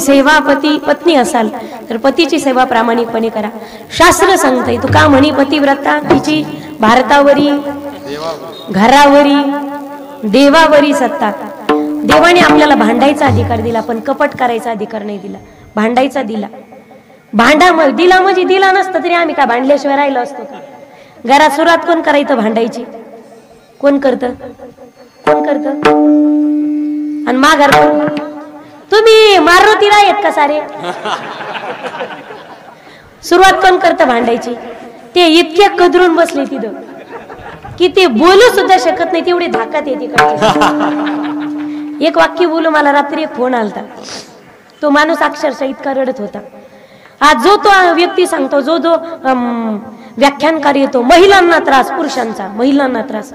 सेवा पत्नी असाल तर पतीची सेवा प्रामाणिकपणे करा. शास्त्र सांगतंय तू का म्हणी पतिव्रता तिची भारतावरी घरावरी देवावरी सत्ता. देवाने आपल्याला भांडायचा अधिकार दिला पण कपट करायचा अधिकार नाही दिला. भांडायचा दिला. दिला म्हणजे दिला नसतं तरी आम्ही का भांडल्याशिवाय राहिलो असतो का? घरात सुरुवात कोण करायचं भांडायची? कोण करतं? आणि माघार तुम्ही मारुतीला आहेत का सारे? सुरुवात कोण करतं भांडायची? ते इतके कदरून बसले तिथं की ते बोलू सुद्धा शकत नाही, तेवढे धाकात येते. एक वाक्य बोलू, मला रात्री एक फोन आलता. तो माणूस अक्षरशः इतका रडत होता. आज जो तो व्यक्ती सांगतो, जो व्याख्यानकार येतो, महिलांना त्रास, पुरुषांचा महिलांना त्रास.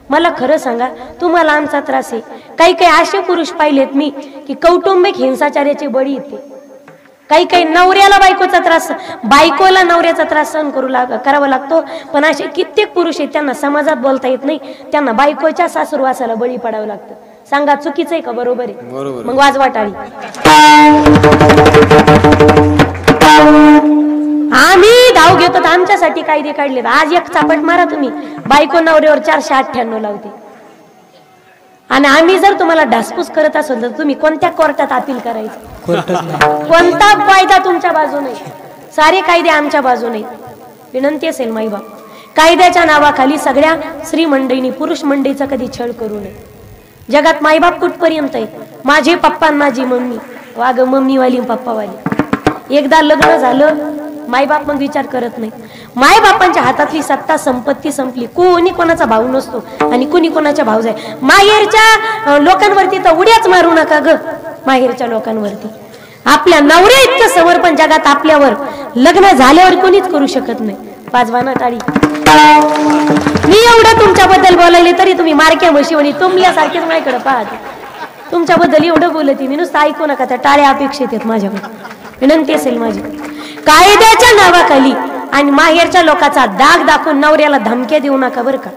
मला खरं सांगा, तुम्हाला आमचा त्रास आहे. काही काही असे पुरुष पाहिलेत मी की कौटुंबिक हिंसाचाराचे बळी येते. काही नवऱ्याला बायकोचा त्रास, बायकोला नवऱ्याचा त्रास सहन करावा लागतो. पण असे कित्येक पुरुष आहेत त्यांना समाजात बोलता येत नाही, त्यांना बायकोच्या सासुरवासाला बळी पडावं लागतं. सांगा चुकीचं आहे का बरोबर आहे? मग वाजवा टाळी. आम्ही धाव घेतो, आमच्यासाठी कायदे काढले. आज एक चापट मारा तुम्ही, बायको नवऱ्यावर 498 लावते. आणि आम्ही जर तुम्हाला ढासपूस करत असेल तर तुम्ही कोणत्या कोर्टात अपील करायचं? कोणता कायदा तुमच्या बाजूने? सारे कायदे आमच्या बाजूने. विनंती असेल माईबाप, कायद्याच्या नावाखाली सगळ्या स्त्री मंडळींनी पुरुष मंडळीचा कधी छळ करू नये. जगात माईबाप कुठपर्यंत आहे? माझे पप्पा माझी मम्मी, वाग मम्मीवाली पप्पावाली. एकदा लग्न झालं मायबाप मग विचार करत नाही. मायबापांच्या हातातली सत्ता संपत्ती संपली. कोणी कोणाचा भाऊ नसतो आणि कोणी कोणाच्या भाऊ जाय. माहेरच्या लोकांवरती तर उड्याच मारू नका ग. माहेरच्या लोकांवरती आपल्या नवऱ्या इतकं समर्पण जगात आपल्यावर लग्न झाल्यावर कोणीच करू शकत नाही. वाजवाना टाळी. मी एवढं तुमच्याबद्दल बोलायले तरी तुम्ही मारक्या म्हशीवणी तुमल्यासारखेच माझ्याकडे पाहत. तुमच्याबद्दल एवढं बोलते मी, नुसतं ऐकू नका. त्या टाळ्या अपेक्षित आहेत माझ्याकडे. विनंती असेल माझी, कायद्याच्या नावाखाली आणि माहेरच्या लोकांचा दाग दाखवून नवऱ्याला धमक्या देऊ नका बरं का.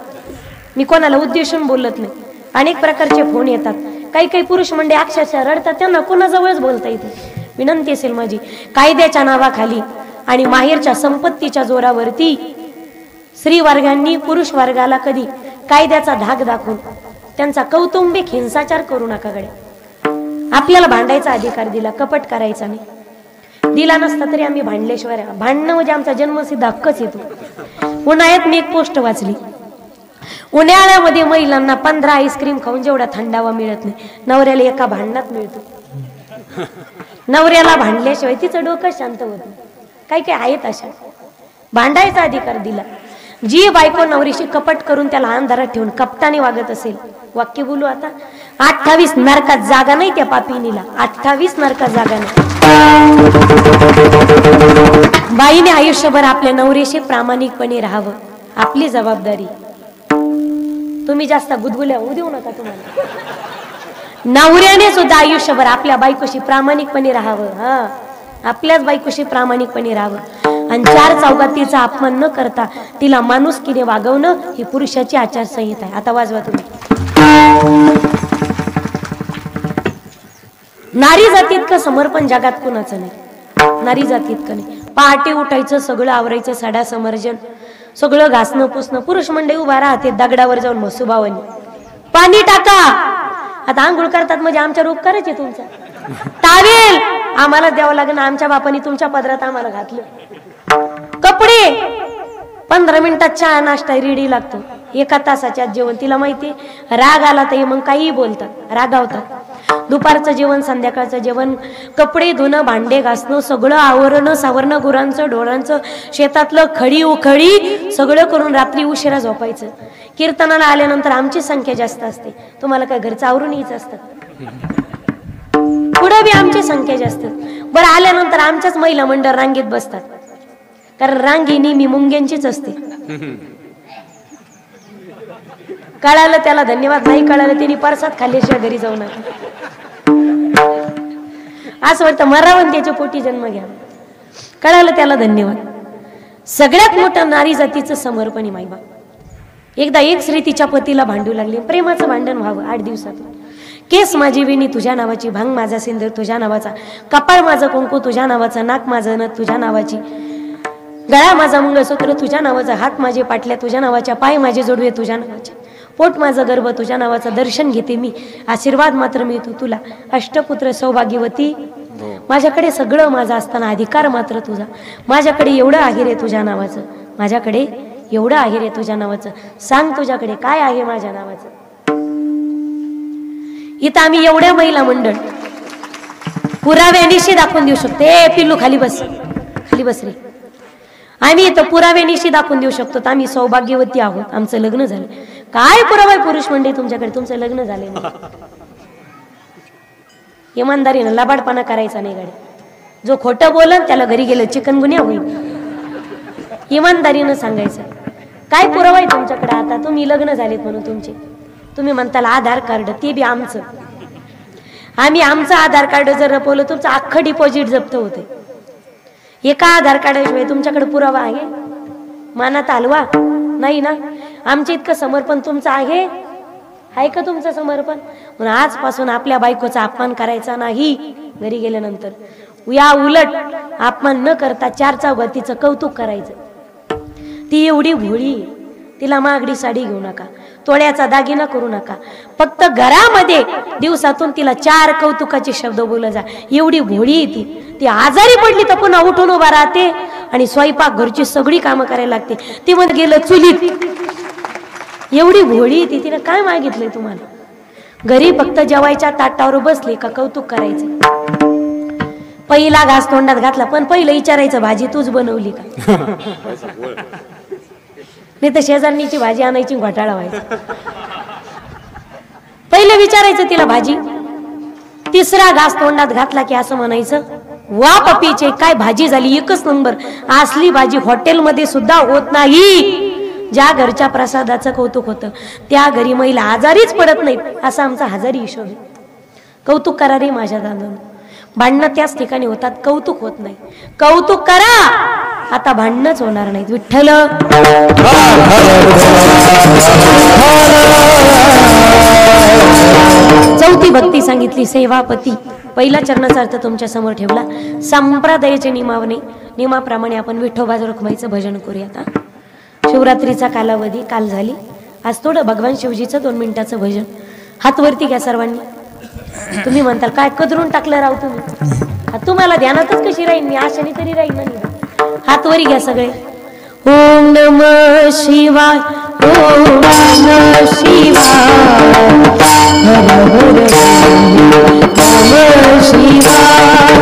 मी कोणाला उद्देशून बोलत नाही. अनेक प्रकारचे फोन येतात. काही पुरुष मंडळी अक्षरशः रडतात, त्यांना कोणाजवळच बोलता येते. विनंती असेल माझी, कायद्याच्या नावाखाली आणि माहेरच्या संपत्तीच्या जोरावरती स्त्री वर्गांनी पुरुष वर्गाला कधी कायद्याचा धाक दाखवून त्यांचा कौटुंबिक हिंसाचार करू नका गड्या. आपल्याला भांडायचा अधिकार दिला, कपट करायचा नाही. दिला नसता तरी आम्ही भांडल्याशिवाय, भांडणं म्हणजे आमचा जन्मसिद्ध हक्कच येतो. उन्हाळ्यात मी एक पोस्ट वाचली. उन्हाळ्यामध्ये महिलांना 15 आईस्क्रीम खाऊन जेवढा थंडावा मिळत नाही, नवऱ्याला एका भांडणात मिळतो. नवऱ्याला भांडल्याशिवाय तिचं डोकं शांत होत नाही. काही आहेत अशा. भांडायचा अधिकार दिला. जी बायको नवरीशी कपट करून त्याला अंधारात ठेवून कपटाने वागत असेल, वाक्य बोलू आता, 28 नरकात जागा नाही त्या पापिनीला. 28 नरकात जागा नाही. बाईने आयुष्यभर आपल्या नवरीशी प्रामाणिकपणे राहावं, आपली जबाबदारी. तुम्ही जास्त गुदगुल्या होऊ देऊ नका. तुम्हाला नवऱ्याने सुद्धा आयुष्यभर आपल्या बायकोशी प्रामाणिकपणे राहावं. हा, आपल्याच बायकोशी प्रामाणिकपणे राहावं आणि 4 चौघात तिचा अपमान न करता तिला माणुसकीने वागवणं ही पुरुषाची आचारसंहिता आहे. आता वाजवा तुम्ही. नारी जातीत समर्पण जगात कुणाचं नाही. नारी जातीत नाही. पहाटे उठायचं, सगळं आवरायचं, साडा समर्जन, सगळं घासणं पुसणं. पुरुष मंडळी उभा राहते दगडावर जाऊन मसुबावानी, पाणी टाका. आता आंघोळ करतात म्हणजे आमच्या रोग करायचे. तुमचा टावेल आम्हाला द्यावं लागेल. आमच्या बापाने तुमच्या पदरात आम्हाला घातलं. कपडे 15 मिनिटात चहा नाश्ता रेडी लागतो. 1 तासाच्या जेवण. तिला माहिती, राग आला तर मग काही बोलतात, रागावतात. दुपारचं जेवण, संध्याकाळचं जेवण, कपडे धुणं, भांडे घासणं, सगळं आवरणं सावरणं, गुरांचं ढोरांचं, शेतातलं खडी उखडी सगळं करून रात्री उशिरा झोपायचं. कीर्तनाला आल्यानंतर आमची संख्या जास्त असते. तुम्हाला काय घरचं आवरून यायचं असतं? पुढे बी आमची संख्या जास्त. बरं, आल्यानंतर आमच्याच महिला मंडळ रांगेत बसतात, कारण रांगी नेहमी मुंग्यांचीच असते. कळालं त्याला धन्यवाद, नाही कळालं त्यांनी परसात खाल्ल्याशिवाय घरी जाऊ नका. असं वाटतं मरावं त्याच्या पोटी जन्म घ्या. कळालं त्याला धन्यवाद. सगळ्यात मोठं नारी जातीचं समर्पण मायबाप. एकदा एक स्त्री तिच्या पतीला भांडू लागली. प्रेमाचं भांडण व्हावं 8 दिवसात. केस माझी वेणी तुझ्या नावाची, भांग माझा सिंदूर तुझ्या नावाचा, कपाळ माझं कुंकू तुझ्या नावाचं, नाक माझं नथ तुझ्या नावाची, गळा माझा मंगळसूत्र तुझ्या नावाचा, हात माझे पाटल्या तुझ्या नावाच्या, पाय माझे जोडवे तुझ्या नावाचे, पोट माझं गर्भ तुझ्या नावाचा, दर्शन घेते मी, आशीर्वाद मात्र मिळतो तुला, अष्टपुत्र सौभाग्यवती, माझ्याकडे सगळं माझं असताना अधिकार मात्र तुझा, माझ्याकडे एवढं आहे रे तुझ्या नावाचं, माझ्याकडे एवढं आहे रे तुझ्या नावाचं, सांग तुझ्याकडे काय आहे माझ्या नावाचं. इथं आम्ही एवढ्या महिला मंडळ पुराव्यानिशी दाखवून देऊ शकतो. ए पिल्लू खाली बस, खाली बस रे. आम्ही इथं पुराव्यानिशी दाखवून देऊ शकतो तर आम्ही सौभाग्यवती आहोत, आमचं लग्न झालं. काय पुरावा पुरुष मंडळी तुमच्याकडे, तुमचं लग्न झाले नाही. इमानदारीनं लबाडपणा करायचा नाही गाडी. जो खोटं बोलन त्याला घरी गेलं चिकनगुन्या होईल. इमानदारीनं सांगायचं. काय पुरावा आहे तुमच्याकडे? आता तुम्ही लग्न झालेत म्हणून तुमचे, तुम्ही म्हणताल आधार कार्ड, ते बी आमचं. आम्ही आमचं आधार कार्ड जर रपवलं तुमचं अख्खं डिपॉझिट जप्त होते. एका आधार कार्डाशिवाय तुमच्याकडे पुरावा आहे? मानात हलवा नाही ना. आमच्या इतकं समर्पण तुमचं आहे का तुमचं समर्पण? म्हणून आजपासून आपल्या बायकोचा अपमान करायचा नाही घरी गेल्यानंतर. या उलट अपमान न करता चार चौघात तिचं कौतुक करायचं. ती एवढी भोळी, तिला महागडी साडी घेऊ नका, तोळ्याचा दागिना करू नका, फक्त घरामध्ये दिवसातून तिला 4 कौतुकाचे शब्द बोलला जा. एवढी भोळी ती आजारी पडली तर पुन्हा उठून उभा राहते आणि स्वयंपाक घरची सगळी कामं करायला लागते. ती म्हणत गेलं चुलीत. एवढी भोळी ती, तिने काय मागितलंय तुम्हाला? घरी फक्त जेवायच्या ताटावर बसले का कौतुक करायचं. पहिला घास तोंडात घातला पण पहिलं विचारायचं भाजी तूच बनवली का? नाही तर शेजारणीची भाजी आणायची, घोटाळा व्हायचा. पहिलं विचारायचं तिला भाजी. तिसरा घास तोंडात घातला की असं म्हणायचं वा पपीचे काय भाजी झाली, एकच नंबर. असली भाजी हॉटेलमध्ये सुद्धा होत नाही. ज्या घरच्या प्रसादाचं कौतुक होतं त्या घरी महिला आजारीच पडत नाहीत, असा आमचा हजारी हिशोब आहे. कौतुक करा रे माझ्या दादांनो. भांडणं त्याच ठिकाणी होतात, कौतुक होत नाही. कौतुक करा, आता भांडणच होणार नाहीत. विठ्ठल. चौथी भक्ती सांगितली सेवापती. पहिला चरणाचा अर्थ तुमच्या समोर ठेवला. संप्रदायाचे नियमाप्रमाणे आपण विठोबा रखुमाईचं भजन करूया. शिवरात्रीचा कालावधी काल झाली, आज थोडं भगवान शिवजीचं 2 मिनिटाचं भजन. हात वरती घ्या सर्वांनी. तुम्ही म्हणताल काय कदरून टाकलं राव तुम्ही, तुम्हाला ध्यानातच कशी राहील मी, आशाने तरी राहील ना. हात वरी घ्या सगळे. ओम नमः शिवाय, ओम नमः शिवाय, हर हर नमः शिवाय,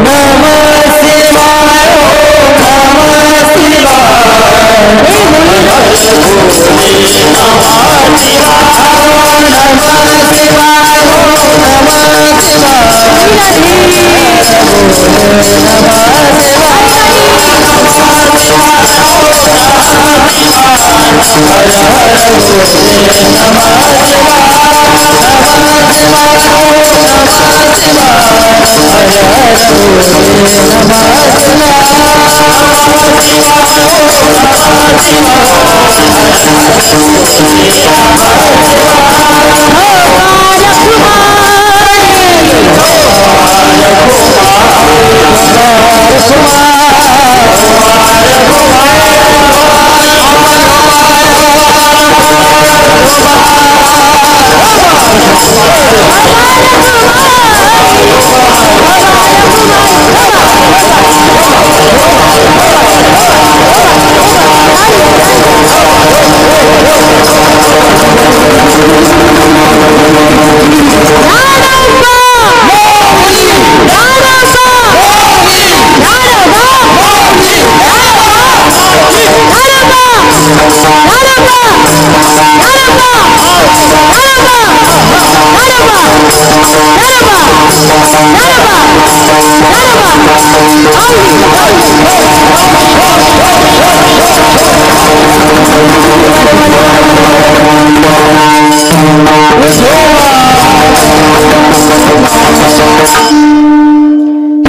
नमः शिवाय, नमः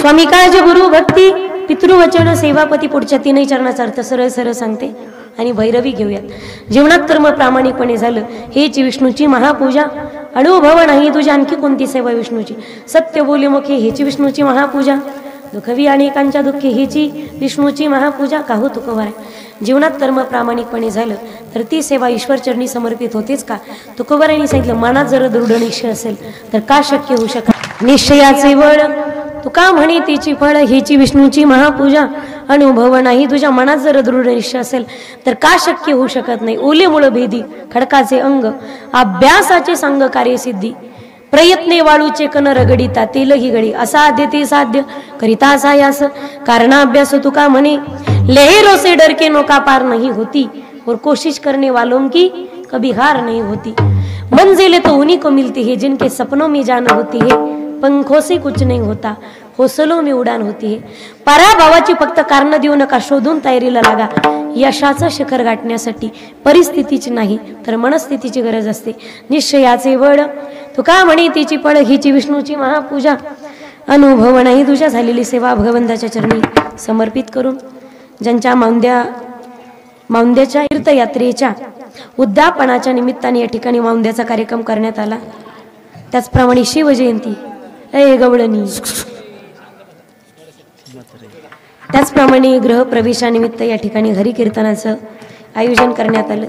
स्वामी काळजी गुरु भक्ती पितृवचन सेवापती. पुढच्या 3 चरणाचा अर्थ सरळ सरळ सांगते आणि भैरवी घेऊयात। जीवनात कर्म प्रामाणिकपणे झालं हेची विष्णूची महापूजा, अनुभव नाही तुझ्या आणखी कोणती सेवा विष्णूची। सत्य बोली मुखे हेची विष्णूची महापूजा, दुःखवी अनेकांच्या दुःखी हेची विष्णूची महापूजा। काहू तुकोबाराय, जीवनात कर्म प्रामाणिकपणे झालं तर ती सेवा ईश्वरचरणी समर्पित होतेच का? तुकोबारायांनी सांगितलं, मनात जर दृढ निश्चय असेल तर का शक्य होऊ शकत? निश्चयाचे बळ तुका म्हणे तिची फळ हेची विष्णूची महापूजा, अनुभव नाही तुझ्या मनात जर दृढ निश्चय असेल तर का शक्य होऊ शकत नाही? ओले मुळ भेदी खडकाचे अंग, अभ्यासाचे सांग कार्य सिद्धी, प्रयत्ने वाळूचे कण रगडिता तेलही गडी, असाध्य ते साध्य करिता सायास, कारणा अभ्यास तुका म्हणे लहरों से डर के नौका पार नहीं होती, और कोशिश करने वालों की कभी हार नहीं होती। मंजिलें तो उन्हीं को मिलती है जिनके सपनों में जान होती है, पंखों से कुछ नहीं होता हौसलों में उडान होती है। पराभवाची फक्त कारण देऊ नका, शोधून तयारीला लागा। यशाचं शिखर गाठण्यासाठी परिस्थितीची नाही तर मनस्थितीची गरज असते। निश्चयाचे बळ तुका म्हणे तिची फळ हिची विष्णूची महापूजा, अनुभव नाही तुझ्या झालेली सेवा भगवंताच्या चरणी समर्पित करून ज्यांच्या माऊंद्याच्या तीर्थयात्रेच्या उद्यापनाच्या निमित्ताने या ठिकाणी माऊंद्याचा कार्यक्रम करण्यात आला। त्याचप्रमाणे शिवजयंती गवळणी, त्याचप्रमाणे गृहप्रवेशानिमित्त या ठिकाणी हरिकीर्तनाचं आयोजन करण्यात आलं।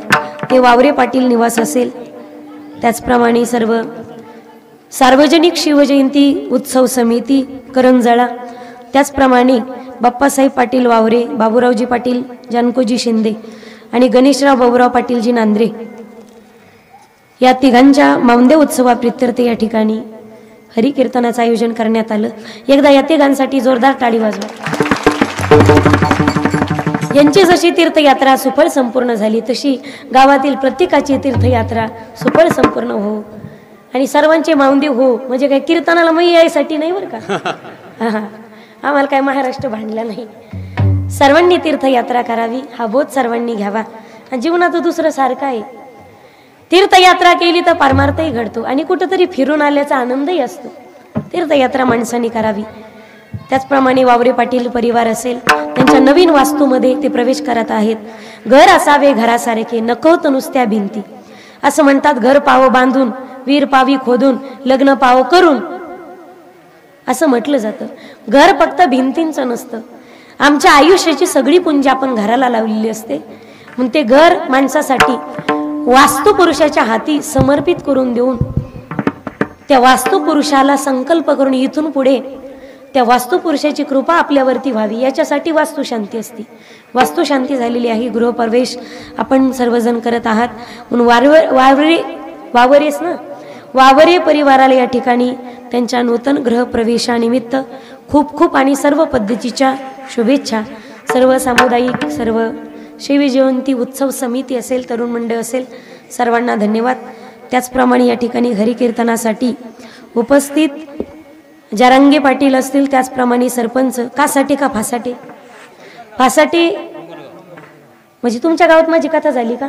ते वावरे पाटील निवास असेल, त्याचप्रमाणे सर्व सार्वजनिक शिवजयंती उत्सव समिती करंजळा, त्याचप्रमाणे बाप्पासाहेब पाटील वावरे, बाबूरावजी पाटील, जानकोजी शिंदे आणि गणेशराव बाबूराव पाटीलजी नांद्रे या तिघांच्या माऊंदे उत्सवाप्रित्यर्थ या ठिकाणी हरिकीर्तनाचं आयोजन करण्यात आलं। एकदा या तिघांसाठी जोरदार टाळी वाजवा। यांची जशी तीर्थयात्रा सुफळ संपूर्ण झाली तशी गावातील प्रत्येकाची तीर्थयात्रा सुफळ संपूर्ण हो आणि सर्वांचे माऊंदे हो। म्हणजे काय कीर्तनाला मग यायसाठी नाही बरं का, आम्हाला काय महाराष्ट्र भांडला नाही। सर्वांनी तीर्थयात्रा करावी हा बोध सर्वांनी घ्यावा। जीवनात दुसरं सारखं आहे, तीर्थयात्रा केली तर पारमार्थही घडतो आणि कुठेतरी फिरून आल्याचा आनंदही असतो। तीर्थयात्रा माणसांनी करावी। त्याचप्रमाणे वावरे पाटील परिवार असेल, त्यांच्या नवीन वास्तूमध्ये ते प्रवेश करत आहेत। घर असावे घरासारखे नकोत नुसत्या भिंती, असं म्हणतात। घर पाव बांधून, वीर पावी खोदून, लग्न पाव करून, असं म्हटलं जातं। घर फक्त भिंतींचं नसतं, आमच्या आयुष्याची सगळी पुंजी आपण घराला लावलेली असते। मग ते घर माणसासाठी वास्तुपुरुषाच्या हाती समर्पित करून देऊन त्या वास्तुपुरुषाला संकल्प करून इथून पुढे त्या वास्तुपुरुषाची कृपा आपल्यावरती व्हावी याच्यासाठी वास्तुशांती असते। वास्तुशांती झालेली आहे, गृहप्रवेश आपण सर्वजण करत आहात। म्हणून वावरेस ना वावरे परिवाराला या ठिकाणी त्यांच्या नूतन गृहप्रवेशानिमित्त खूप खूप आणि सर्व पद्धतीच्या शुभेच्छा। सर्व सामुदायिक, सर्व शिवजयंती उत्सव समिती असेल, तरुण मंडळ असेल, सर्वांना धन्यवाद। त्याचप्रमाणे या ठिकाणी हरिकीर्तनासाठी उपस्थित जारांगे पाटील असतील, त्याचप्रमाणे सरपंच कासाठी का फासाटे, फासाटे म्हणजे तुमच्या गावात माझी कथा झाली का?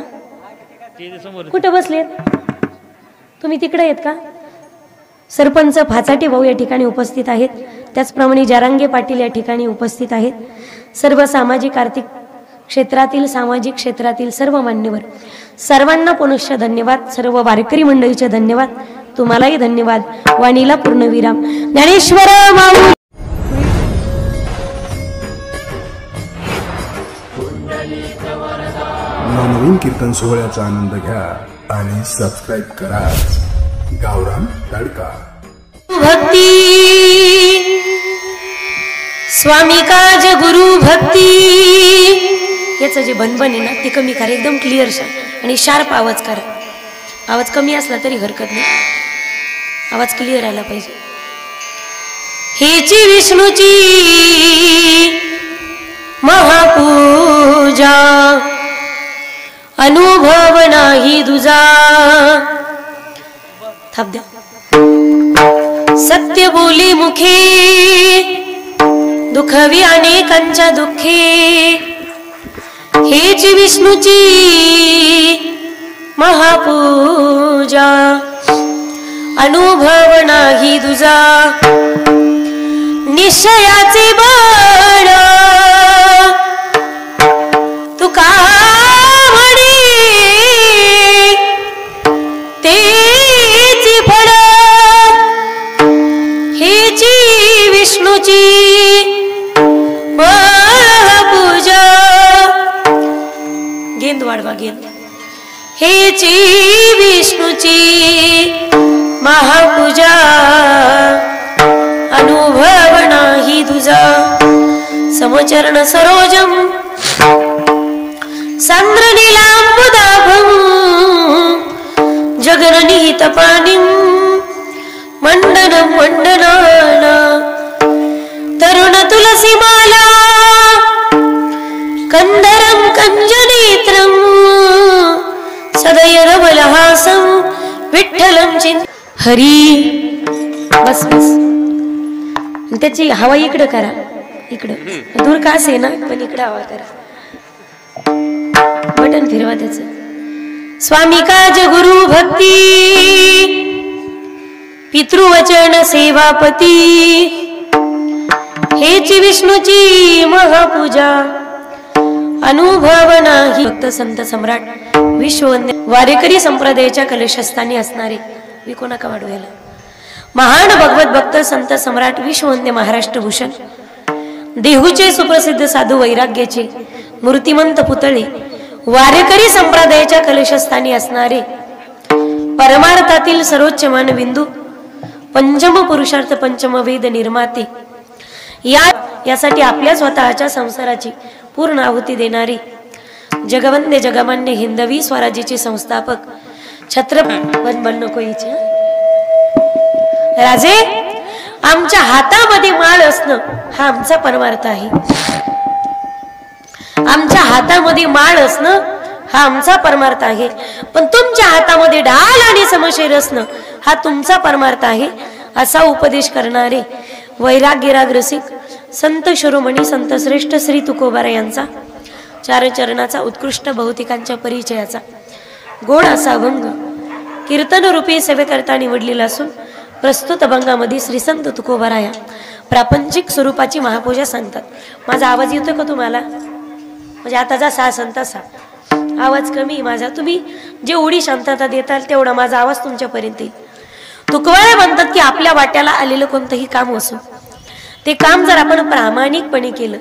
कुठे बसलेत तुम्ही? तिकडे आहेत का? सरपंच फासाटे भाऊ या ठिकाणी उपस्थित आहेत। त्याचप्रमाणे जारांगे पाटील या ठिकाणी उपस्थित आहेत। सर्व सामाजिक आर्थिक क्षेत्रातील, सामाजिक क्षेत्रातील सर्व मान्यवर, सर्वांना पुनश्च धन्यवाद। सर्व वारकरी मंडळीचे धन्यवाद, तुम्हालाही धन्यवाद। वाणीला पूर्णविराम। ज्ञानेश्वर माऊली नवनवीन कीर्तन सोहळ्याचा आनंद घ्या आणि सबस्क्राइब करा गावरान तडका। भक्ती स्वामी काज गुरु भक्ती, याचं जे बनबन आहे ना ते कमी करा, एकदम क्लिअर आणि शार्प आवाज करा। आवाज कमी असला तरी हरकत नाही, आवाज क्लिअर आला पाहिजे। हेची विष्णूची महापूजा, अनुभव नाही तुझा। थाप द्या। सत्य बोली मुखे दुःखवी अनेकांच्या दुःखे, हेच विष्णूची महापूजा, अनुभव नाही तुझा। निश्चयाचे बळ तुका महापूजा. गेंद वाढवा गेंद. हेची विष्णूची महापूजा अनुभव नाही तुझा. समचरण सरोजम सांद्रनीलांबुदाभं जगननिहित पाणिं मंडनं मंडनाना. तरुण तुलसी माला कंदरं कंजनेत्रं सदय रमलहासं विठ्ठलं चिंत. हरी बस बस. त्याची हवा इकडं करा, इकडं दूर का असे ना पण इकडं हवा करा. बटन फिरवा त्याचं. स्वामी काज गुरु भक्ती पितृवचन सेवापती. हेची विष्णूची महापूजा अनुभव नाही. भक्त संत सम्राट विश्ववंद्य वारेकरी संप्रदायाच्या कलशस्थानी असणारे विकू नका वाढवायला महान भगवत भक्त संत सम्राट विश्ववंद्य महाराष्ट्र भूषण देहूचे सुप्रसिद्ध साधू वैराग्याचे मूर्तिमंत पुतळे वारेकरी संप्रदायाच्या कलशस्थानी असणारे परमार्थातील सर्वोच्च मानबिंदू पंचम पुरुषार्थ पंचम वेद निर्माते यासाठी आपल्या स्वतःच्या संसाराची पूर्ण आहुती देणारे जगवंद्य जगमान्य हिंदवी स्वराज्याचे संस्थापक छत्रपती बनकोईचे राजे. आमच्या हातामध्ये माळ असणं हा आमचा परमार्थ आहे. आमच्या हातामध्ये माळ असणं हा आमचा परमार्थ आहे. पण तुमच्या हातामध्ये ढाल आणि समशेर असणं हा तुमचा परमार्थ आहे. असा उपदेश करणारे वैराग्यराग रसिक संत शिरोमणी संत श्रेष्ठ श्री तुकोबारा यांचा चार चरणाचा उत्कृष्ट भौतिकांच्या परिचयाचा गोड असा अभंग कीर्तन रूपी सेवेकरता निवडलेला असून प्रस्तुत अभंगामध्ये श्री संत तुकोबाराया प्रापंचिक स्वरूपाची महापूजा सांगतात. माझा आवाज येतोय का तुम्हाला? म्हणजे आता जसा संत तसा आवाज कमी माझा. तुम्ही जेवढी शांतता देताल तेवढा माझा आवाज तुमच्यापर्यंत येईल. तुकोबारा म्हणतात की आपल्या वाट्याला आलेलं कोणतंही काम असो ते काम जर आपण प्रामाणिकपणे केलं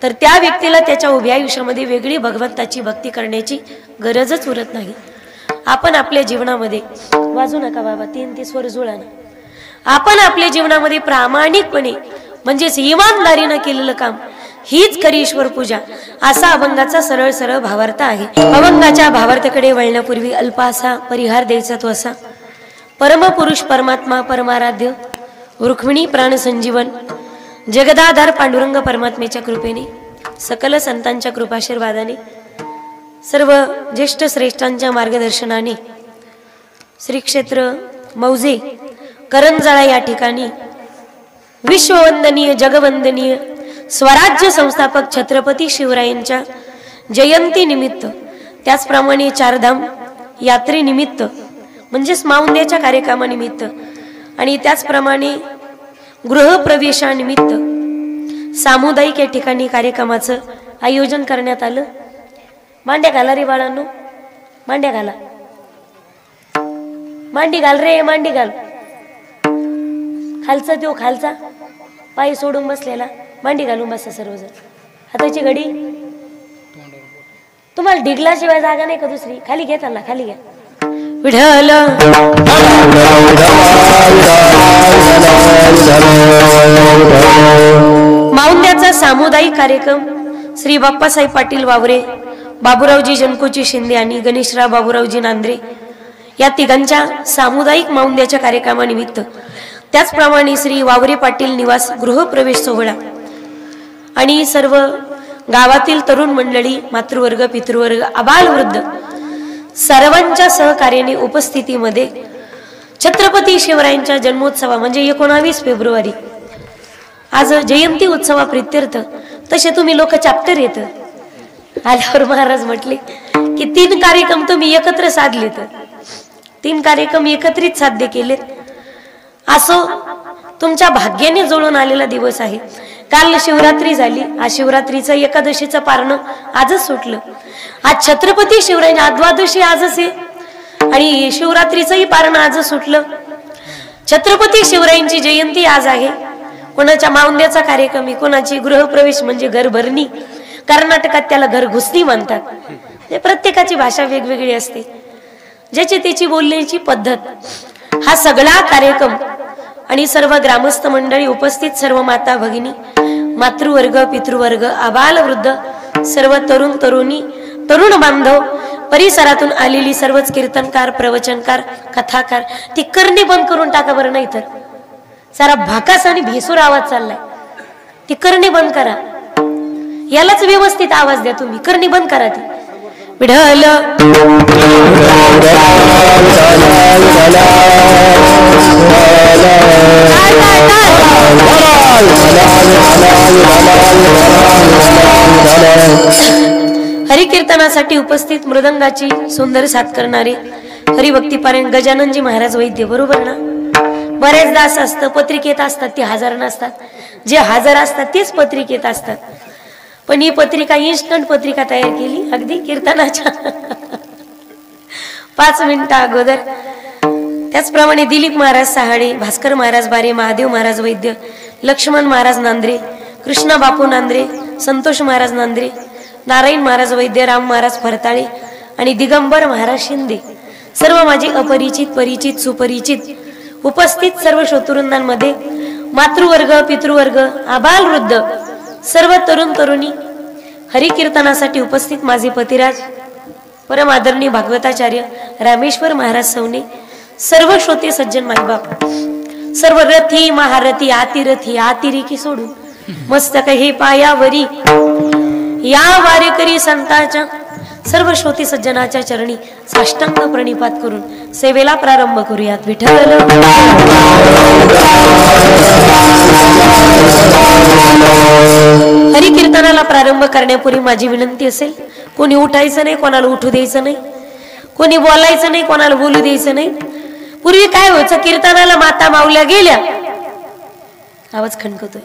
तर त्या व्यक्तीला त्याच्या उभ्या आयुष्यामध्ये वेगळी भगवंताची भक्ती करण्याची गरजच उरत नाही. आपण आपल्या जीवनामध्ये वाजू नका बाबा 3 स्वर जुळा ना. आपण आपल्या जीवनामध्ये प्रामाणिकपणे म्हणजेच इमानदारीनं केलेलं काम हीच खरी ईश्वर पूजा असा अभंगाचा सरळ सरळ भावार्थ आहे. अभंगाच्या भावार्थाकडे वळण्यापूर्वी अल्प असा परिहार द्यायचा तो असा. परमपुरुष परमात्मा परमाराध्य रुक्मिणी प्राण संजीवन जगदाधार पांडुरंग परमात्म्याच्या कृपेने सकल संतांच्या कृपाशीर्वादाने सर्व ज्येष्ठ श्रेष्ठांच्या मार्गदर्शनाने श्री क्षेत्र मौजे करंजाळा या ठिकाणी विश्ववंदनीय जगवंदनीय स्वराज्य संस्थापक छत्रपती शिवरायांच्या जयंती निमित्त त्याचप्रमाणे चारधाम यात्रेनिमित्त म्हणजेच माऊंद्याच्या कार्यक्रमानिमित्त आणि त्याचप्रमाणे गृहप्रवेशानिमित्त सामुदायिक या ठिकाणी कार्यक्रमाचं आयोजन करण्यात आलं. मांड्या घाला रे बाळांनो, मांड्या घाला. मांडी घाल रे, मांडी घाल. खालचा तो खालचा पाय सोडून बसलेला मांडी घालून बसा सर्वजण. हाताची घडी. तुम्हाला ढिगलाशिवाय जागा नाही का दुसरी? खाली घ्या त्यांना, खाली घ्या. विठ्ठल माऊंद्याचा सामुदायिक कार्यक्रम श्री बाप्पासाहेब पाटील वावरे, बाबूरावजी जनकोजी शिंदे आणि गणेशराव बाबूरावजी नांद्रे या तिघांच्या सामुदायिक माऊंद्याच्या कार्यक्रमानिमित्त त्याचप्रमाणे श्री वावरे पाटील निवास गृहप्रवेश सोहळा आणि सर्व गावातील तरुण मंडळी, मातृवर्ग, पितृवर्ग, आबालवृद्ध सर्वांच्या सहकार्याने उपस्थितीमध्ये छत्रपती शिवरायांच्या जन्मोत्सवा म्हणजे 19 फेब्रुवारी आज जयंती उत्सवाप्रित्यर्थ तसे तुम्ही लोक चॅप्टर येत आल्यावर महाराज म्हटले की 3 कार्यक्रम तुम्ही एकत्र साधलेत, 3 कार्यक्रम एकत्रित साध्य केलेत. असो तुमच्या भाग्याने जुळून आलेला दिवस आहे. काल शिवरात्री झाली, आज शिवरात्रीचं एकादशीचं पारणं आजच सुटलं. आज छत्रपती शिवरायांची द्वादशी आजच आहे आणि शिवरात्रीचंही पारण आजच सुटलं. छत्रपती शिवरायांची जयंती आज आहे. कोणाच्या मावंद्याचा कार्यक्रम आहे, कोणाची गृहप्रवेश म्हणजे घर भरणी, कर्नाटकात त्याला घर घुसणी म्हणतात. ते प्रत्येकाची भाषा वेगवेगळी असते, ज्याची त्याची बोलण्याची पद्धत. हा सगळा कार्यक्रम आणि सर्व ग्रामस्थ मंडळी उपस्थित, सर्व माता भगिनी, मातृवर्ग, पितृवर्ग, आबाल वृद्ध, सर्व तरुण तरुणी, तरुण बांधव, परिसरातून आलेली सर्वच कीर्तनकार, प्रवचनकार, कथाकार, ती करणी बंद करून टाका बरं. नाही तर सारा भाकास आणि भेसूर आवाज चाललाय. ती करणी बंद करा, यालाच व्यवस्थित आवाज द्या तुम्ही. करणी बंद करा ती. विढल हरिकीर्तनासाठी उपस्थित मृदंगाची सुंदर साथ करणारे हरिभक्तीपारायण गजाननजी महाराज वैद्य, बरोबर ना? बरेचदा असं असतं, पत्रिकेत असतात ते हजर नसतात, जे हजर असतात तेच पत्रिकेत असतात. पण ही पत्रिका इन्स्टंट पत्रिका तयार केली अगदी कीर्तनाच्या 5 मिनिटं अगोदर. त्याचप्रमाणे दिलीप महाराज सहाडे, भास्कर महाराज बारे, महादेव महाराज वैद्य, लक्ष्मण महाराज नांद्रे, कृष्णा बापू नांद्रे, संतोष महाराज नांद्रे, नारायण महाराज वैद्य, राम महाराज फरताळे आणि दिगंबर महाराज शिंदे, सर्व माझे अपरिचित, परिचित, सुपरिचित उपस्थित सर्व श्रोतृवृंदांमध्ये, मातृवर्ग, पितृवर्ग, आबाल वृद्ध, सर्व तरुण तरुणी, हरिकीर्तनासाठी उपस्थित माझे पतिराज परम आदरणीय भागवताचार्य रामेश्वर महाराज सवने, सर्व श्रोते सज्जन मायबाप, सर्व रथी महारथी, आतिरथी आतिरेकी सोडून मस्तक हे पायावरी या वारेकरी संतांच्या सर्व श्रोते सज्जनाच्या चरणी साष्टांग प्रणिपात करून सेवेला प्रारंभ करूयात. विठ्ठल हरिकीर्तनाला प्रारंभ करण्यापूर्वी माझी विनंती असेल, कोणी उठायचं नाही, कोणाला उठू द्यायचं नाही, कोणी बोलायचं नाही, कोणाला बोलू द्यायचं नाही. पूर्वी काय व्हायचं, कीर्तनाला माता माऊल्या गेल्या, आवाज खणकतोय,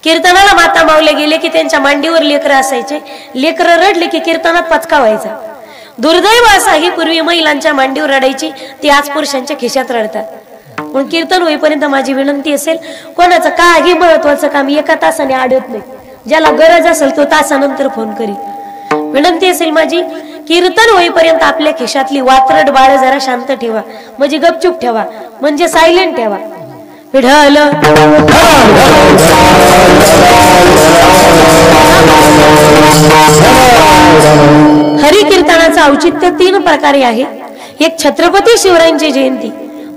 कीर्तनाला माता माऊल्या गेले की त्यांच्या मांडीवर लेकरं असायचे, लेकरं रडले की कीर्तनात पचका व्हायचा. दुर्दैव असा ही पूर्वी महिलांच्या मांडीवर रडायची, ती आज पुरुषांच्या खिशात रडतात. पण कीर्तन होईपर्यंत माझी विनंती असेल, कोणाचं काही महत्वाचं काम एका तासाने आडत नाही, ज्याला गरज असेल तो तासानंतर फोन करी. विनंती असेल माझी, कीर्तन होईपर्यंत आपल्या खिशातली वात्रट बाळ जरा शांत ठेवा, म्हणजे गपचूप ठेवा, म्हणजे सायलेंट ठेवा. विढल हरिकीर्तनाचं औचित्य 3 प्रकारे आहे. एक छत्रपती शिवरायांची जयंती,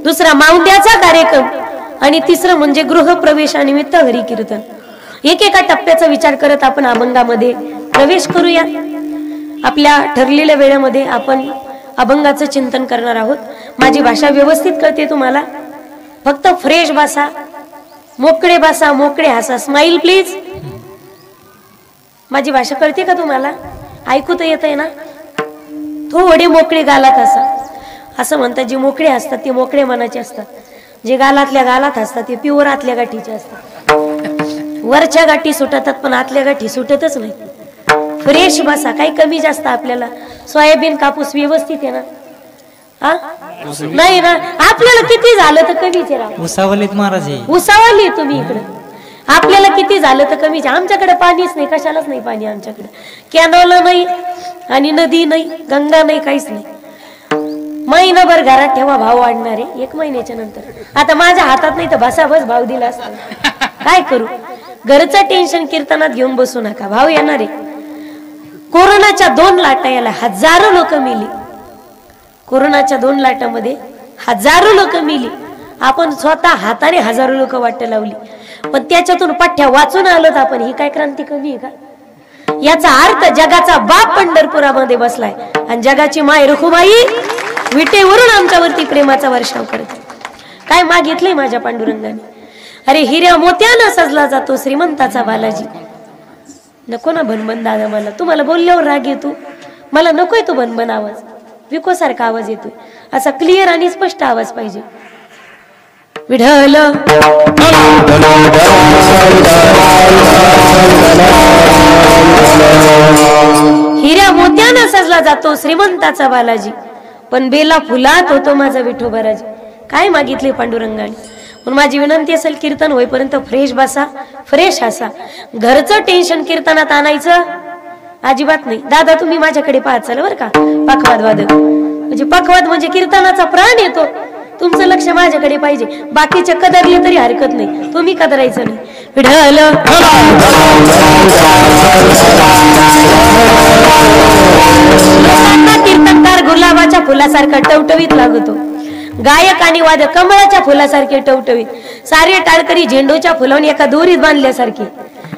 दुसरा माऊंद्याचा कार्यक्रम आणि तिसरं म्हणजे गृहप्रवेशानिमित्त हरिकीर्तन. एकेका टप्प्याचा विचार करत आपण अभंगामध्ये प्रवेश करूया. आपल्या ठरलेल्या वेळेमध्ये आपण अभंगाचं चिंतन करणार आहोत. माझी भाषा व्यवस्थित कळते तुम्हाला? फक्त फ्रेश बसा, मोकळे बसा, मोकळे हसा, स्माइल प्लीज. माझी भाषा कळते का तुम्हाला? ऐकू तर येतंय ना? थोडे मोकळे गालात हसा. असं म्हणतात, जे मोकळे असतात ते मोकळे मनाचे असतात, जे गालातल्या गालात असतात ते प्युअर आतल्या गाठीचे असतात. वरच्या गाठी सुटतात पण आतल्या गाठी सुटतच नाही. फ्रेश बसा. काही कमी जास्त आपल्याला सोयाबीन कापूस व्यवस्थित आहे ना? नाही ना? आपल्याला किती झालं तर कमीच आहे. उसावलीत महाराज उसावली तुम्ही इकडे, आपल्याला किती झालं तर कमीच. आमच्याकडे पाणीच नाही, कशालाच नाही पाणी आमच्याकडे. कॅनॉल नाही आणि नदी नाही, गंगा नाही, काहीच नाही. महिनाभर घरात ठेवा, भाव वाढणार आहे 1 महिन्याच्या नंतर. आता माझ्या हातात नाही तर बसाबस भाव दिला असता. काय करू? घरचं टेन्शन कीर्तनात घेऊन बसू नका, भाव येणार आहे. कोरोनाच्या 2 लाटा याला हजारो लोक मिली. कोरोनाच्या 2 लाटामध्ये हजारो लोक मिली. आपण स्वतः हाताने हजारो लोक वाट लावली, पण त्याच्यातून पठ्ठ्या वाचून आलोत आपण. ही काय क्रांती कमी आहे का? याचा अर्थ जगाचा बाप पंढरपुरामध्ये बसलाय आणि जगाची माय रखुमाई विटेवरून आमच्यावरती प्रेमाचा वर्षाव करते. काय मागितलंय माझ्या पांडुरंगाने? अरे हिऱ्या मोत्यानं सजला जातो श्रीमंताचा बालाजी. नको ना भनभन दादा, मला तुम्हाला बोलल्यावर राग येतो, मला नकोय तो भनभन आवाज. विको सारखा आवाज येतोय, असा क्लिअर आणि स्पष्ट आवाज पाहिजे. विढल हिऱ्या मोत्यानं सजला जातो श्रीमंताचा बालाजी, पण बेला फुलात होतो माझा विठोबा राजी. काय मागितले पांडुरंगाने? म्हणून माझी विनंती असेल, कीर्तन होईपर्यंत फ्रेश बसा, फ्रेश असा. घरचं टेन्शन कीर्तनात आणायचं अजिबात नाही. दादा तुम्ही माझ्याकडे पाहत चाल बरं का. पखवाद वादक म्हणजे पखवाद म्हणजे कीर्तनाचा प्राण येतो. तुमचं लक्ष माझ्याकडे पाहिजे. बाकीचे कदरले तरी हरकत नाही, तुम्ही कदरायचं नाही. विढल कीर्तनकार गुलाबाच्या फुलासारखा टवटवीत लागतो. गायक आणि वादक कमळाच्या फुलासारखे टवटवीत. सारे टाळकरी झेंडूच्या फुलावून एका दोरीत बांधल्यासारखी.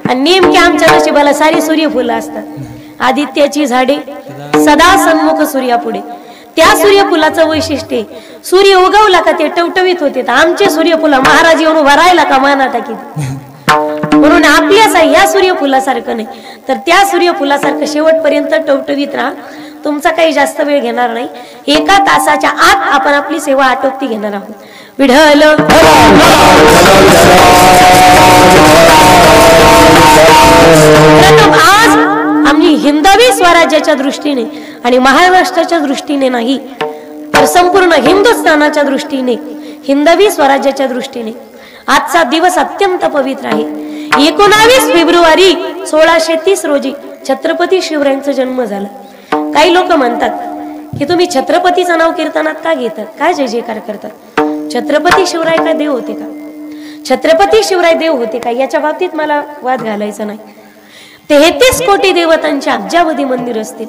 आणि नेमकी आमच्या नशिबाला सारी सूर्यफुलं असतात. आदित्याची झाडे सदा सन्मुख सूर्यापुढे. त्या सूर्यफुलाचं वैशिष्ट्य, सूर्य उगवला का ते टवटवीत होते. आमचे सूर्यफुला महाराज येऊन उभा राहिला का माना टाकीत. म्हणून आपल्या या सूर्यफुलासारखं नाही, तर त्या सूर्यफुलासारखं शेवटपर्यंत टवटवीत राहा. तुमचा काही जास्त वेळ घेणार नाही. 1 तासाच्या आत आपण आपली सेवा आटोपती घेणार आहोत. विढल आज आम्ही हिंदवी स्वराज्याच्या दृष्टीने आणि महाराष्ट्राच्या दृष्टीने नाही, तर संपूर्ण हिंदुस्थानाच्या दृष्टीने, हिंदवी स्वराज्याच्या दृष्टीने आजचा दिवस अत्यंत पवित्र आहे. 19 फेब्रुवारी 1630 रोजी छत्रपती शिवरायांचा जन्म झाला. काही लोक म्हणतात की तुम्ही छत्रपतीचं नाव कीर्तनात का घेतात, काय जय जयकार करतात. छत्रपती शिवराय काय देव होते का? छत्रपती शिवराय देव होते का? याच्या बाबतीत मला वाद घालायचा नाही. 33 कोटी देवतांचे अब्जावधी मंदिर असतील,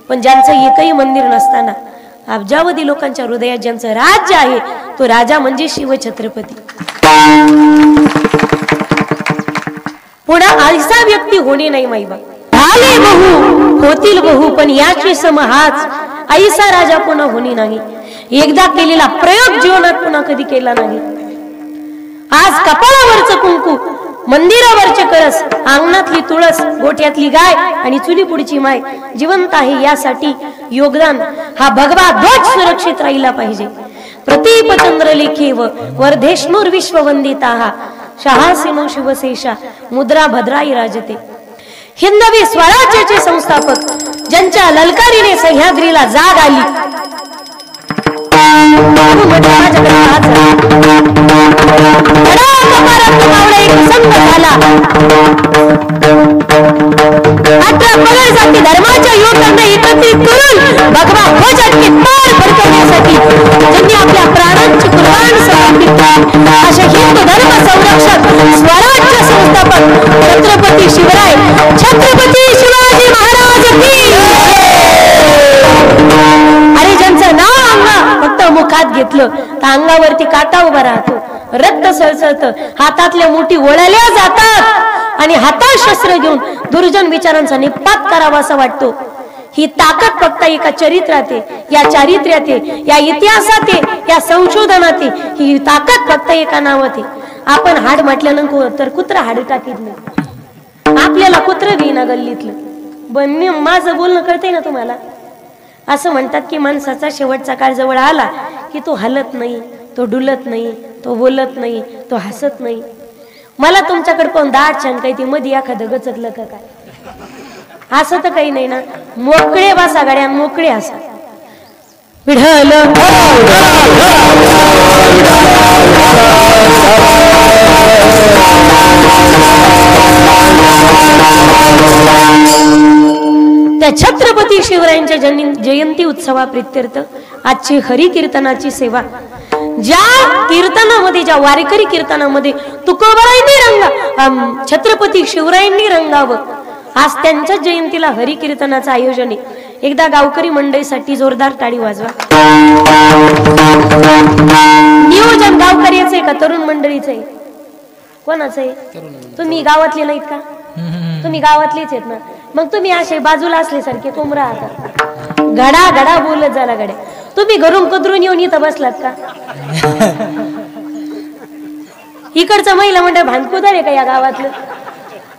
पण ज्यांचं एकही मंदिर नसताना अब्जावधी लोकांच्या हृदयात ज्यांचं राज्य आहे, तो राजा म्हणजे शिव छत्रपती. पुन्हा ऐसा व्यक्ती होणे नाही माईबा. झाले बहु होतील बहु, पण याची सम हाच ऐसा राजा पुन्हा होणे नाही. एकदा केलेला प्रयोग जीवनात पुन्हा कधी केला नाही. आज कपाळावरचं कुंकू, मंदिरावरचे कळस, अंगणातली तुळस, गोठ्यातली गाय आणि चुली पुढची माय जिवंत आहे यासाठी योगदान हा भगवा ध्वज सुरक्षित राहिला पाहिजे. प्रतीप चंद्र लेखेव वर्धेष्णुर विश्ववंदिता शहासिनो शिवशेषा मुद्रा भद्राई राजते. हिंदवी स्वराज्याचे संस्थापक ज्यांच्या ललकारीने सह्याद्रीला जाग आली, धर्माच्या युवकांना एकत्रित करून भगवा ध्वज आणखी पार फडकवण्यासाठी ज्यांनी आपल्या प्राणांची कुर्बान समर्पित केली, असे हिंदू धर्म संरक्षक स्वराज्य संस्थापक छत्रपती शिवराय, छत्रपती शिवाजी महाराज की. अरे ज्यांचं नाव अंगा फक्त मुखात घेतलं तर अंगावरती काटा उभा राहतो, रक्त सळसळत, हातातल्या मुठी ओळल्या जातात आणि हातात शस्त्र घेऊन दुर्जन विचारांचा निपात करावा असं वाटतो. ही ताकद फक्त एका चरित्रात आहे, या चारित्र्यात आहे, या इतिहासात आहे, या संशोधनात आहे. ही ताकद फक्त एका नावात आहे. आपण हाड म्हटल्यानंतर कुत्रा हाड टाकीत नाही, आपल्याला कुत्र घेईना गल्लीतलं. पण माझं बोलणं कळतंय ना तुम्हाला. असं म्हणतात की माणसाचा शेवटचा काळ जवळ आला की तो हलत नाही, तो डुलत नाही, तो बोलत नाही, तो हसत नाही. मला तुमच्याकडे पाहून दाट छान काही ती मध्ये एखादं गचकलं का काय, असं तर काही नाही ना. मोकळे बसा गाड्या, मोकळे हसा. विढल त्या छत्रपती शिवरायांच्या जयंती उत्सवाप्रित्यर्थ आजची हरी कीर्तनाची सेवा, ज्या कीर्तनामध्ये, ज्या वारकरी कीर्तनामध्ये तुकोबारायांनी रंगा, छत्रपती शिवरायांनी रंगावं, आज त्यांच्या जयंतीला हरी कीर्तनाचं आयोजन आहे. एकदा गावकरी मंडळीसाठी जोरदार टाळी वाजवा. नियोजन गावकऱ्याचं आहे का तरुण मंडळीचं आहे? कोणाचं आहे? तुम्ही गावातले नाहीत का? तुम्ही गावातलेच आहेत ना. मग तुम्ही असे बाजूला असल्यासारखे कोंबरा आहात. घडा घडा बोलत झाला गड्या. तुम्ही घरून कदरून येऊन इथं बसलात का? इकडचं महिला मंडळ भांडकुदळ आहे का या गावातलं?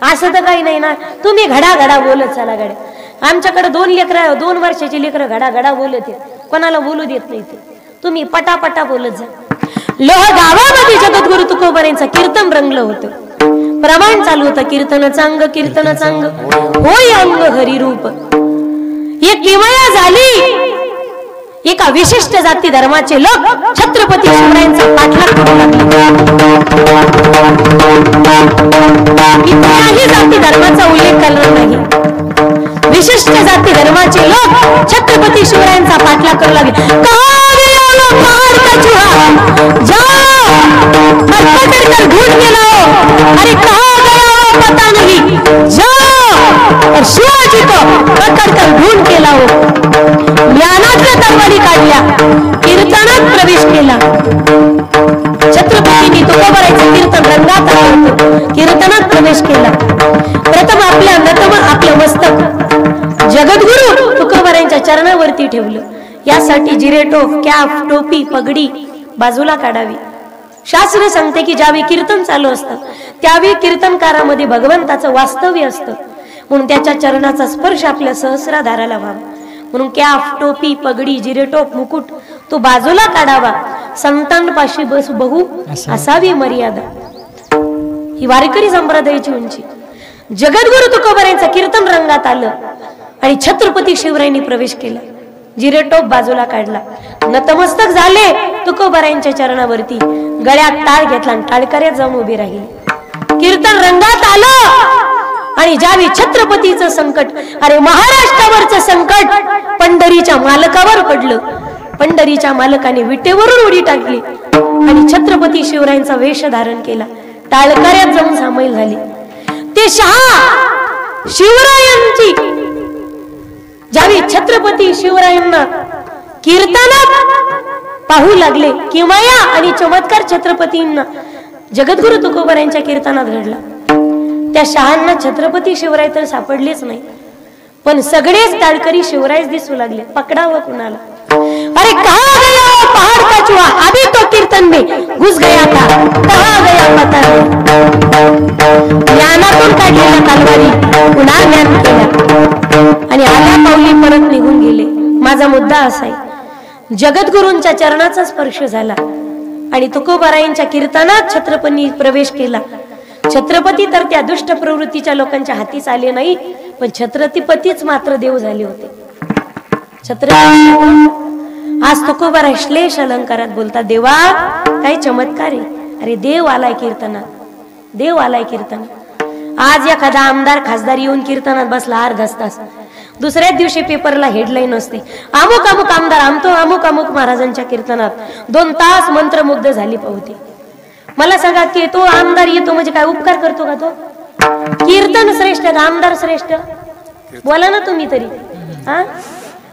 असं तर काही नाही ना. तुम्ही घडा घडा बोलत चला गड्या. आमच्याकडे 2 वर्षाची लेकरं घडा घडा बोलत आहेत, कोणाला बोलू देत नाही ते. तुम्ही पटापटा बोलत जा. लोह गावामध्ये जगद्गुरु तुकोबारायांचं कीर्तन रंगलं होतं. प्रमाण चालू होतं कीर्तनाचं अंग, कीर्तनाचं अंग होय अंग हरिरूप. एक किमया झाली एका विशिष्ट जाती धर्माचे लोक छत्रपती शिवरायांचा पाठलाग करू लागले. इतक्याही जाती धर्माचा उल्लेख करणार नाही. विशिष्ट जाती धर्माचे लोक छत्रपती शिवरायांचा पाठलाग करू लागले. ढूंढ के लाओ, अरे कहाँ गया पता नहीं, जाओ और शिवाजी को पकड़ कर ढूंढ के लाओ. ज्ञानाच्या तलवारी काढल्या, कीर्तनात प्रवेश केला. छत्रपतींनी तुकोबारायचं कीर्तन रंगात आणलं, कीर्तनात प्रवेश केला. प्रथम आपलं मस्तक जगद्गुरु तुकोबारायांच्या चरणावरती ठेवलं. यासाठी जिरेटोप, कॅप, टोपी, पगडी बाजूला काढावी. शास्त्र सांगते की ज्यावेळी कीर्तन चालू असतं त्यावेळी कीर्तनकारामध्ये भगवंताचं वास्तव्य असतं, म्हणून त्याच्या चरणाचा स्पर्श आपल्या सहस्राधाराला व्हावा. म्हणून कॅप, टोपी, पगडी, जिरेटोप, मुकुट तो बाजूला काढावा. संतांपाशी बहु असावी मर्यादा. ही वारकरी संप्रदायाची उंची. जगद्गुरु तुकोबारायांचं कीर्तन रंगात आलं आणि छत्रपती शिवरायांनी प्रवेश केला. जिरेटोप बाजूला काढला, नतमस्तक झाले तुकोबारायांच्या चरणावरती. गळ्यात टाळ घेतला आणि टाळकऱ्यात जाऊन उभे राहिले. कीर्तन रंगात आलं आणि ज्यावेळी छत्रपतीचं संकट, अरे महाराष्ट्रावरचं संकट पंढरीच्या मालकावर पडलं. पंढरीच्या मालकाने विटेवरून उडी टाकली आणि छत्रपती शिवरायांचा वेश धारण केला. टाळकऱ्यात जाऊन सामील झाले. ते शहा शिवरायांची ज्यावेळी छत्रपती शिवरायांना कीर्तनात पाहू लागले, किमया आणि चमत्कार छत्रपतींना जगद्गुरु तुकोबारायांच्या कीर्तनात घडला. त्या शहांना छत्रपती शिवराय तर सापडलेच नाही, पण सगळेच टाळकरी शिवरायच दिसू लागले. पकडावं कुणाला? अरे कहाँ गया पहाड़ का चूहा, अभी तो कीर्तन में घुस गया था, कहाँ गया पता नहीं. ज्ञानातून काढलेला तलवारी पुन्हा ज्ञान केला आणि आल्या पावली परत निघून गेले. माझा मुद्दा असा आहे, जगद्गुरूंच्या चरणाचा स्पर्श झाला आणि तुकोबारायांच्या कीर्तनात छत्रपतींनी प्रवेश केला. छत्रपती तर त्या दुष्ट प्रवृत्तीच्या लोकांच्या हातीच आले नाही, पण छत्रपतीच मात्र देव झाले होते. छत्रपती आज तुकोबाराय श्लेष अलंकारात बोलतात, देवा काय चमत्कार आहे. अरे देव आलाय कीर्तनात, देव आलाय कीर्तनात. आज एखादा आमदार खासदार येऊन कीर्तनात बसला अर्धा तास, दुसऱ्याच दिवशी पेपरला हेडलाईन असते, अमुक अमुक आमदार आमतो अमुक अमुक महाराजांच्या कीर्तनात 2 तास मंत्रमुग्ध झाली पावते. मला सांगा की तो आमदार येतो म्हणजे काय उपकार करतो का? तो कीर्तन श्रेष्ठ का आमदार श्रेष्ठ? बोला ना तुम्ही तरी. हा,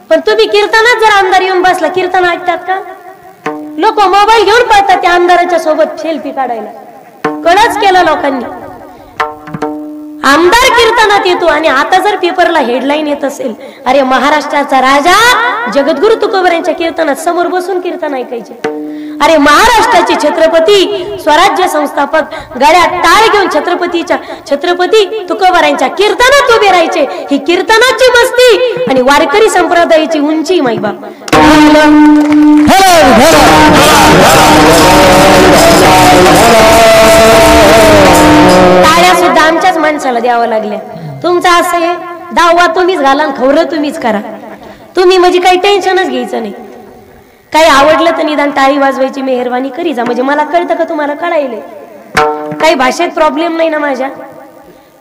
पण तुम्ही कीर्तनात जर आमदार येऊन बसला, कीर्तन ऐकतात का? लोक मोबाईल घेऊन पळतात त्या आमदाराच्या सोबत सेल्फी काढायला. कळच केलं लोकांनी. आमदार कीर्तनात येतो आणि आता जर पेपरला हेडलाईन येत असेल, अरे महाराष्ट्राचा राजा जगद्गुरु तुकोबारायांच्या कीर्तनात समोर बसून कीर्तन ऐकायचे. अरे महाराष्ट्राचे छत्रपती स्वराज्य संस्थापक गळ्यात टाळ घेऊन छत्रपती तुकोबारायांच्या कीर्तनात उभे राहायचे. ही कीर्तनाची मस्ती आणि वारकरी संप्रदायाची उंची माईबा. टाळ्या सुद्धा आमच्याच माणसाला द्यावं लागल्या. तुमचं असं आहे, दावा तुम्हीच घाला, खवरं तुम्हीच करा. तुम्ही म्हणजे काही टेन्शनच घ्यायचं नाही. काही आवडलं तर निदान टाळी वाजवायची मेहरबानी करी जा, म्हणजे मला कळतं का तुम्हाला कळायले. काही भाषेत प्रॉब्लेम नाही ना माझ्या.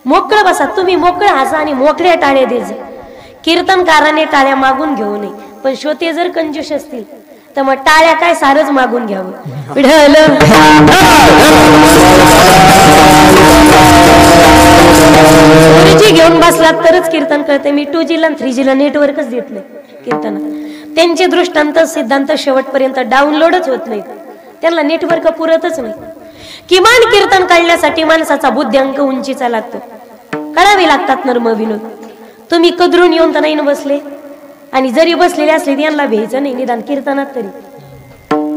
मोकळं बसा तुम्ही, मोकळं हसा आणि मोकळ्या टाळ्या द्यायचं. कीर्तनकाराने टाळ्या मागून घेऊ नये, पण श्रोते जर कंजूस असतील तर मग टाळ्या काय सारच मागून घ्यावं. गुरुजी घेऊन बसलात तरच कीर्तन करते. मी 2G ला 3G ला नेटवर्कच देत नाही कीर्तनात. त्यांचे दृष्टांत सिद्धांत शेवटपर्यंत डाउनलोडच होत नाही, त्यांना नेटवर्क पुरतच नाही. किमान कीर्तन काढण्यासाठी माणसाचा बुद्ध्यांक उंचीचा लागतो, करावे लागतात नर्म विनोद. तुम्ही कदरून येऊन तर नाही ना बसले, आणि जरी बसलेले असले यांना भ्यायचं नाही निदान कीर्तनात तरी.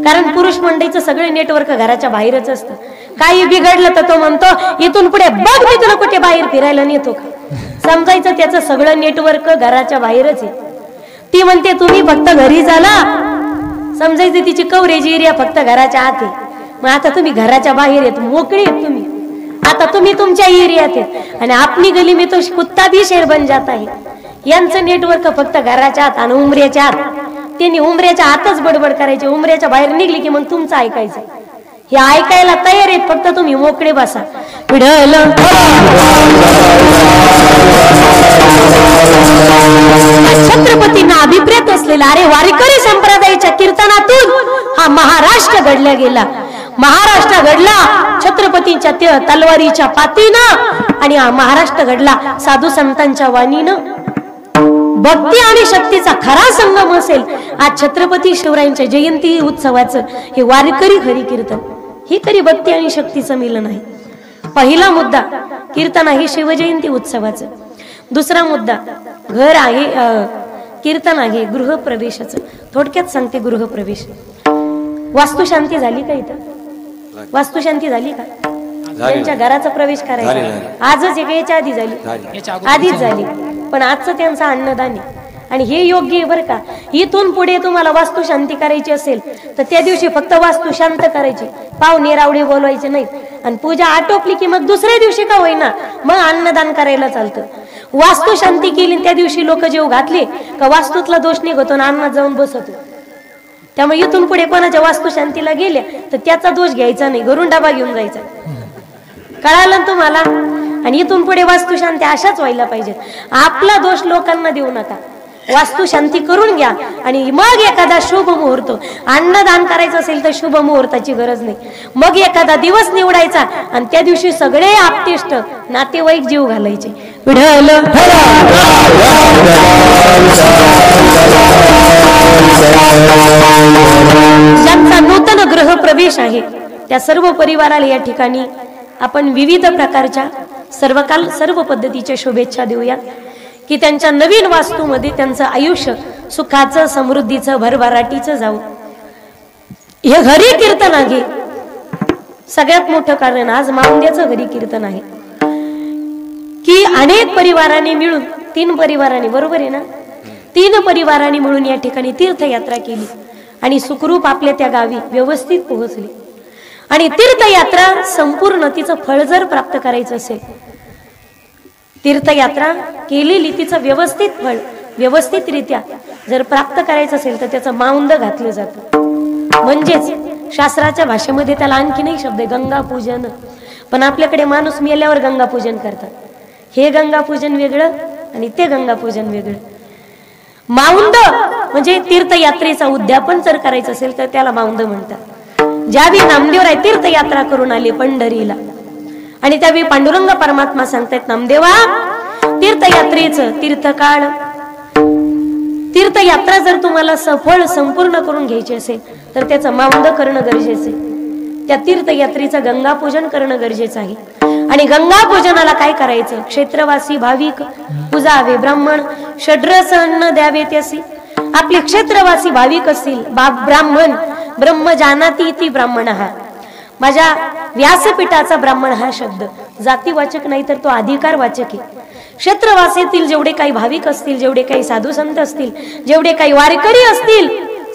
कारण पुरुष मंडळीचं सगळं नेटवर्क घराच्या बाहेरच असतं. काही बिघडलं तर तो म्हणतो इथून पुढे बघ मी तुला कुठे बाहेर फिरायला नेतो का. समजायचं त्याचं सगळं नेटवर्क घराच्या बाहेरच आहे. ती म्हणते तुम्ही फक्त घरी झाला, समजायचं तिची कव्हरेज एरिया फक्त घराच्या आत आहे. मग आता तुम्ही घराच्या बाहेर येत, मोकळे आहेत तुम्ही. आता तुम्ही तुमच्या एरियात आहेत आणि आपली गली में तो कुत्ता भी शेर बन जाता है. यांचं नेटवर्क फक्त घराच्या आत आणि उमऱ्याच्या आत. त्यांनी उमऱ्याच्या आतच बडबड करायची, उमऱ्याच्या बाहेर निघली की मग तुमचं ऐकायचं. हे ऐकायला तयार आहेत, फक्त तुम्ही मोकळे बसा. विढल छत्रपतींना अभिप्रेत असलेला अरे वारकरी संप्रदायाच्या कीर्तनातून हा महाराष्ट्र घडला गेला. महाराष्ट्र घडला छत्रपतींच्या तलवारीच्या पातीनं, आणि हा महाराष्ट्र घडला साधू संतांच्या वाणीनं. भक्ती आणि शक्तीचा खरा संगम असेल आज छत्रपती शिवरायांच्या जयंती उत्सवाचं हे वारकरी खरी कीर्तन, ही खरी भक्ती आणि शक्तीचं मिलन आहे. पहिला मुद्दा कीर्तन आहे शिवजयंती उत्सवाचं. दुसरा मुद्दा घर आहे, कीर्तन आहे गृहप्रवेशाचं. थोडक्यात सांगते गृहप्रवेश. वास्तुशांती झाली का इथं? वास्तुशांती झाली का? त्यांच्या घराचा प्रवेश करायचा आजच एक याच्या आधी झाली, आधीच झाली, पण आजचं त्यांचं अन्नदान आहे आणि हे योग्य आहे बरं का. इथून पुढे तुम्हाला वास्तुशांती करायची असेल तर त्या दिवशी फक्त वास्तू शांत करायची, पाहुणे रावडे बोलवायचे नाहीत, आणि पूजा आटोपली की मग दुसऱ्या दिवशी का होईना मग अन्नदान करायला चालतं. वास्तू शांती केली त्या दिवशी लोक जेव घातले का वास्तूतला दोष निघतो आणि अन्नात जाऊन बसतो. त्यामुळे इथून पुढे कोणाच्या वास्तू शांतीला गेल्या तर त्याचा दोष घ्यायचा नाही, घरून डबा घेऊन जायचा. कळालं तुम्हाला? आणि इथून पुढे वास्तू शांती अशाच व्हायला पाहिजेत. आपला दोष लोकांना देऊ नका, वास्तू शांती करून घ्या आणि मग एखादा शुभ मुहूर्त अन्नदान करायचं असेल तर शुभ मुहूर्ताची गरज नाही. मग एखादा दिवस निवडायचा आणि त्या दिवशी सगळे आपतिष्ट नातेवाईक जीव घालायचे. विढल ज्यांचा नूतन गृहप्रवेश आहे त्या सर्व परिवाराला या ठिकाणी आपण विविध प्रकारच्या सर्वकाल सर्व पद्धतीच्या शुभेच्छा देऊया की त्यांच्या नवीन वास्तूमध्ये त्यांचं आयुष्य सुखाचं समृद्धीचं भरभराटीचं जाऊ. हे घरी कीर्तन आहे. सगळ्यात मोठं कारण आज माऊंद्याचं घरी कीर्तन आहे की अनेक परिवारांनी मिळून, 3 परिवारांनी, बरोबर आहे ना, 3 परिवारांनी मिळून या ठिकाणी तीर्थयात्रा केली आणि सुखरूप आपल्या त्या गावी व्यवस्थित पोहोचली. आणि तीर्थयात्रा संपूर्ण तिचं फळ जर प्राप्त करायचं असेल, तीर्थयात्रा केलेली तिचं व्यवस्थित फळ व्यवस्थितरित्या जर प्राप्त करायचं असेल तर त्याचं माऊंद घातलं जातं. म्हणजेच शास्त्राच्या भाषेमध्ये त्याला आणखी नाही शब्द आहे गंगा पूजन. पण आपल्याकडे माणूस मेल्यावर गंगा पूजन करतात. हे गंगा पूजन वेगळं आणि ते गंगा पूजन वेगळं. माऊंद म्हणजे तीर्थयात्रेचा उद्यापन जर करायचं असेल तर त्याला माऊंद म्हणतात. ज्यावेळी नामदेवराय तीर्थयात्रा करून आले पंढरीला आणि त्यावेळी पांडुरंग परमात्मा सांगतायत, नामदेवा तीर्थयात्रेचं तीर्थकाळ, तीर्थयात्रा जर तुम्हाला सफळ संपूर्ण करून घ्यायची असेल तर त्याचं माऊंद करणं गरजेचं आहे. त्या तीर्थयात्रेचं गंगापूजन करणं गरजेचं आहे. आणि गंगापूजनाला काय करायचं? क्षेत्रवासी भाविक पूजावे, ब्राह्मण षड्रस अन्न द्यावे त्यासी. आपले क्षेत्रवासी भाविक असतील, ब्राह्मण, ब्रह्म जानाती इति ब्राह्मण हा, माझ्या व्यासपीठाचा ब्राह्मण हा शब्द जातीवाचक नाही तर तो अधिकारवाचक आहे. क्षेत्रवासीतील जेवढे काही भाविक असतील, जेवढे काही साधू संत असतील, जेवढे काही वारकरी असतील,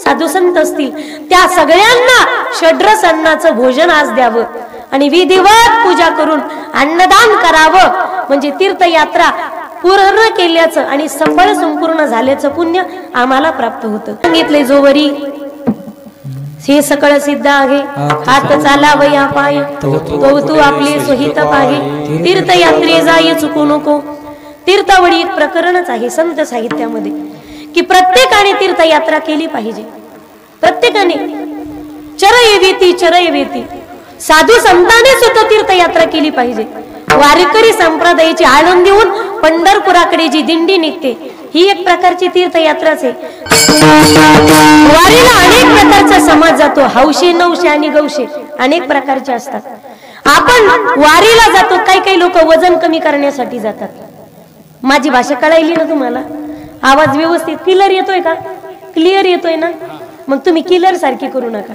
साधू संत असतील, त्या सगळ्यांना षड्रस अन्नाचं भोजन आज द्यावं आणि विधिवत पूजा करून अन्नदान करावं. म्हणजे तीर्थयात्रा पूर्ण केल्याचं आणि सफळ संपूर्ण झाल्याचं पुण्य आम्हाला प्राप्त होतं. सांगितले जोवरी हे सकळ सिद्ध आहे, हात चालावया पाय तो तू आपले सोहित पाहे. तीर्थयात्रे जाय चुकू नको. तीर्थावळी एक प्रकरणच आहे संत साहित्यामध्ये की प्रत्येकाने तीर्थयात्रा केली पाहिजे. प्रत्येकाने चरयेवेती चरयेवेती, साधू संतांनी सुद्धा तीर्थयात्रा केली पाहिजे. वारकरी संप्रदायाची आळंदीहून पंढरपुराकडे जी दिंडी निघते ही एक प्रकारची तीर्थयात्राच आहे. वारीला अनेक प्रकारचा समाज जातो, हौशे, नवशे आणि गौशे अनेक प्रकारचे असतात. आपण वारीला जातो, काही काही लोक वजन कमी करण्यासाठी जातात. माझी भाषा कळायली ना तुम्हाला? आवाज व्यवस्थित क्लिअर येतोय का? क्लिअर येतोय ना? मग तुम्ही क्लिअर सारखी करू नका.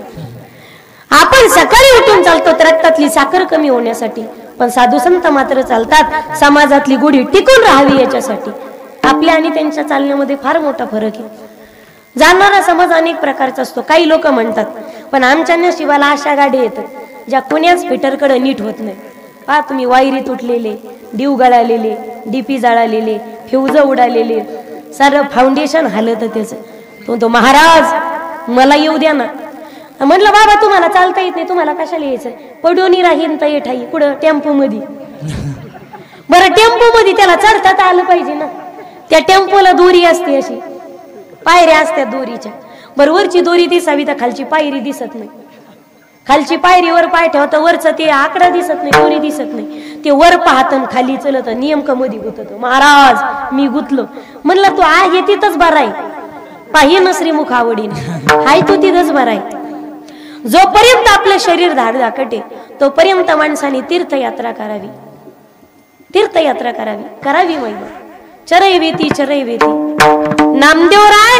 आपण सकाळी उठून चालतो रक्तातली साखर कमी होण्यासाठी, पण साधू संत मात्र चालतात समाजातली गोडी टिकून राहावी याच्यासाठी. आपल्या आणि त्यांच्या चालण्यामध्ये फार मोठा फरक आहे. जाणारा समाज अनेक प्रकारचा असतो. काही लोक म्हणतात पण आमच्या नशिबाला अशा गाडी येतात ज्या कोण्याच फिटरकडे नीट होत नाही. पहा तुम्ही, वायरी तुटलेले, डीव गळालेले, डीपी जाळालेले, फ्यूज उडालेले, सारं फाउंडेशन हालत त्याचं. तो महाराज मला येऊ द्या ना. म्हणलं बाबा तुम्हाला चालता येत नाही, तुम्हाला कशाला यायचं, पडून राहीन तर येठाई कुठं टेम्पो मध्ये. बरं टेम्पो मध्ये त्याला चढता आलं पाहिजे ना. त्या टेम्पोला दोरी असते, अशी पायऱ्या असतात दोरीच्या. बरं वरची दोरी दिसावी तर खालची पायरी दिसत नाही. खालची पायरीवर पाय ठेवता वरचं ते आकडा दिसत नाही, दोरी दिसत नाही. ते वर पाहत खाली चलत नेमकं मध्ये गुततो. महाराज मी गुतलो. म्हणलं तू आहे तिथंच बरा आहे, पाहि न श्रीमुख आवडीने हाय तू तिथंच बरा आहे. जोपर्यंत आपलं शरीर धाडधाकटे तोपर्यंत माणसाने तीर्थयात्रा करावी, तीर्थयात्रा करावी, करावी महिला. चरई वेती चरई वेती. नामदेव राय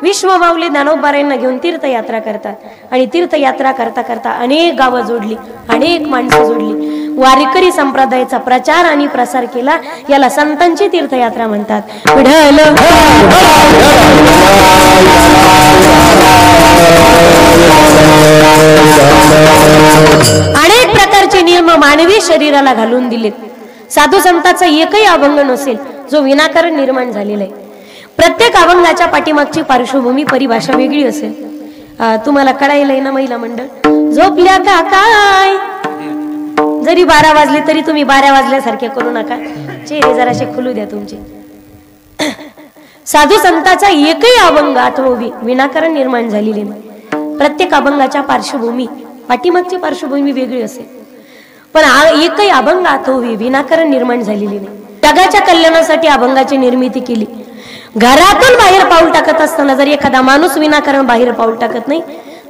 विश्व माऊली ज्ञानोबारायांना घेऊन तीर्थयात्रा करतात आणि तीर्थयात्रा करता करता अनेक गावं जोडली, अनेक माणसं जोडली. वारकरी संप्रदायाचा प्रचार आणि प्रसार केला. याला संतांची तीर्थयात्रा म्हणतात. विठ्ठल अनेक प्रकारचे नियम मानवी शरीराला घालून दिलेत. साधू संतांचा एकही अभंग नसेल जो विनाकारण निर्माण झालेला आहे. प्रत्येक अभंगाच्या पाठीमागची पार्श्वभूमी परिभाषा वेगळी असेल. तुम्हाला कळायलंय ना महिला मंडळ. झोपल्या का काय, जरी 12 वाजले तरी तुम्ही 12 वाजल्यासारखे करू नका, चेहरे जराशे खुलू द्या तुमचे. साधू संतांचा एकही अभंग आठववी विनाकारण निर्माण झालेली नाही. प्रत्येक अभंगाच्या पार्श्वभूमी पाठीमागची पार्श्वभूमी वेगळी असेल, पण एकही अभंग आठववी विनाकारण निर्माण झालेली नाही. जगाच्या कल्याणासाठी अभंगाची निर्मिती केली. घरातून बाहेर पाऊल टाकत असताना जर एखादा माणूस विनाकारण बाहेर पाऊल टाकत नाही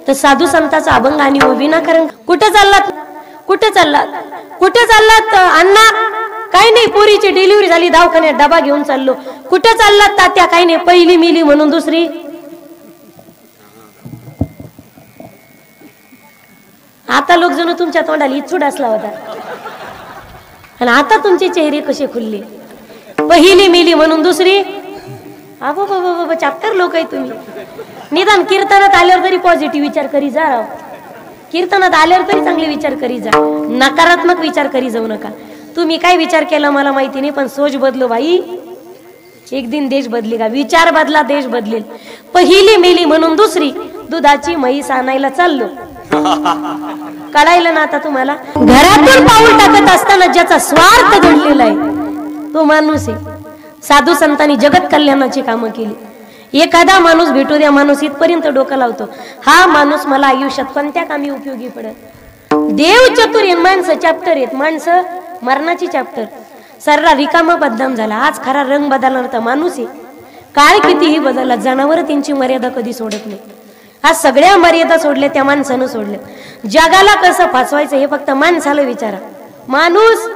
तर साधू संतांचा अभंग आणि विनाकारण. कुठं चाललात, कुठं चाललात, कुठं चाललात अण्णा, काही नाही पोरीची डिलिव्हरी झाली दवाखान्यात डबा घेऊन चाललो. कुठं चाललात तात्या, काही नाही पहिली मिली म्हणून दुसरी. आता लोक जणू तुमच्या तोंडाला इच्छुड असला होता आणि आता तुमचे चेहरे कसे खुलले. पहिली मिली म्हणून दुसरी. अबो बाबा चॅप्टर लोक आहे तुम्ही. निदान कीर्तनात आल्यावर तरी पॉझिटिव्ह विचार करी जा राव. कीर्तनात आल्यावर तरी चांगले विचार करी जा, नकारात्मक विचार करी जाऊ नका. तुम्ही काय विचार केला मला माहिती नाही, पण सोच बदलो भाई, एक दिन देश बदलेगा. विचार बदला देश बदलेल. पहिली मेली म्हणून दुसरी, दुधाची म्हैस आणायला चाललो. कळायला ना आता तुम्हाला. घरातून पाऊल टाकत असताना ज्याचा स्वार्थ घडलेला आहे तो माणूस आहे. साधू संतांनी जगत कल्याणाची कामं केली. एखादा माणूस भेटू द्या, माणूस इथपर्यंत डोकं लावतो, हा माणूस मला आयुष्यात कोणत्या कामी उपयोगी पडत. देव चतुर माणसं चॅप्टर आहेत, माणसं मरणाची चॅप्टर. सर्रा रिकामा बदनाम झाला. आज खरा रंग बदलणार तर माणूस आहे. काळ कितीही बदलला, जनावर त्यांची मर्यादा कधी सोडत नाही. आज सगळ्या मर्यादा सोडल्या त्या माणसानं सोडल्या. जगाला कसं फसवायचं हे फक्त माणसाला विचारा. माणूस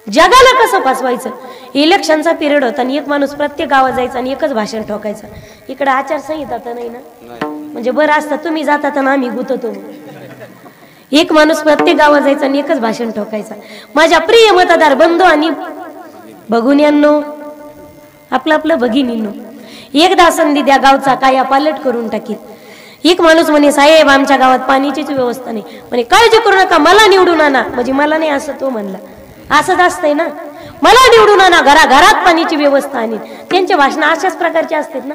जगाला कसं फसवायचं. इलेक्शनचा पिरियड होता आणि एक माणूस प्रत्येक गावात जायचा आणि एकच भाषण ठोकायचं. इकडे आचारसंहिता तर नाही ना, म्हणजे बरं असतं तुम्ही जातात आणि आम्ही गुततो. एक माणूस प्रत्येक गावात जायचा आणि एकच भाषण ठोकायचा. माझ्या प्रिय मतदार बंधू आणि भगिनींनो, आपलं भगिनींनो, एकदा संधी द्या, गावचा काया पालट करून टाकील. एक माणूस म्हणे साहेब आमच्या गावात पाण्याचीच व्यवस्था नाही. म्हणे काळजी करू नका, मला निवडून आणा. म्हणजे मला नाही असं तो म्हणला. असंच असतंय ना, मला निवडून आणा, घराघरात पाण्याची व्यवस्था आणि त्यांचे भाषण अशाच प्रकारचे असतात ना.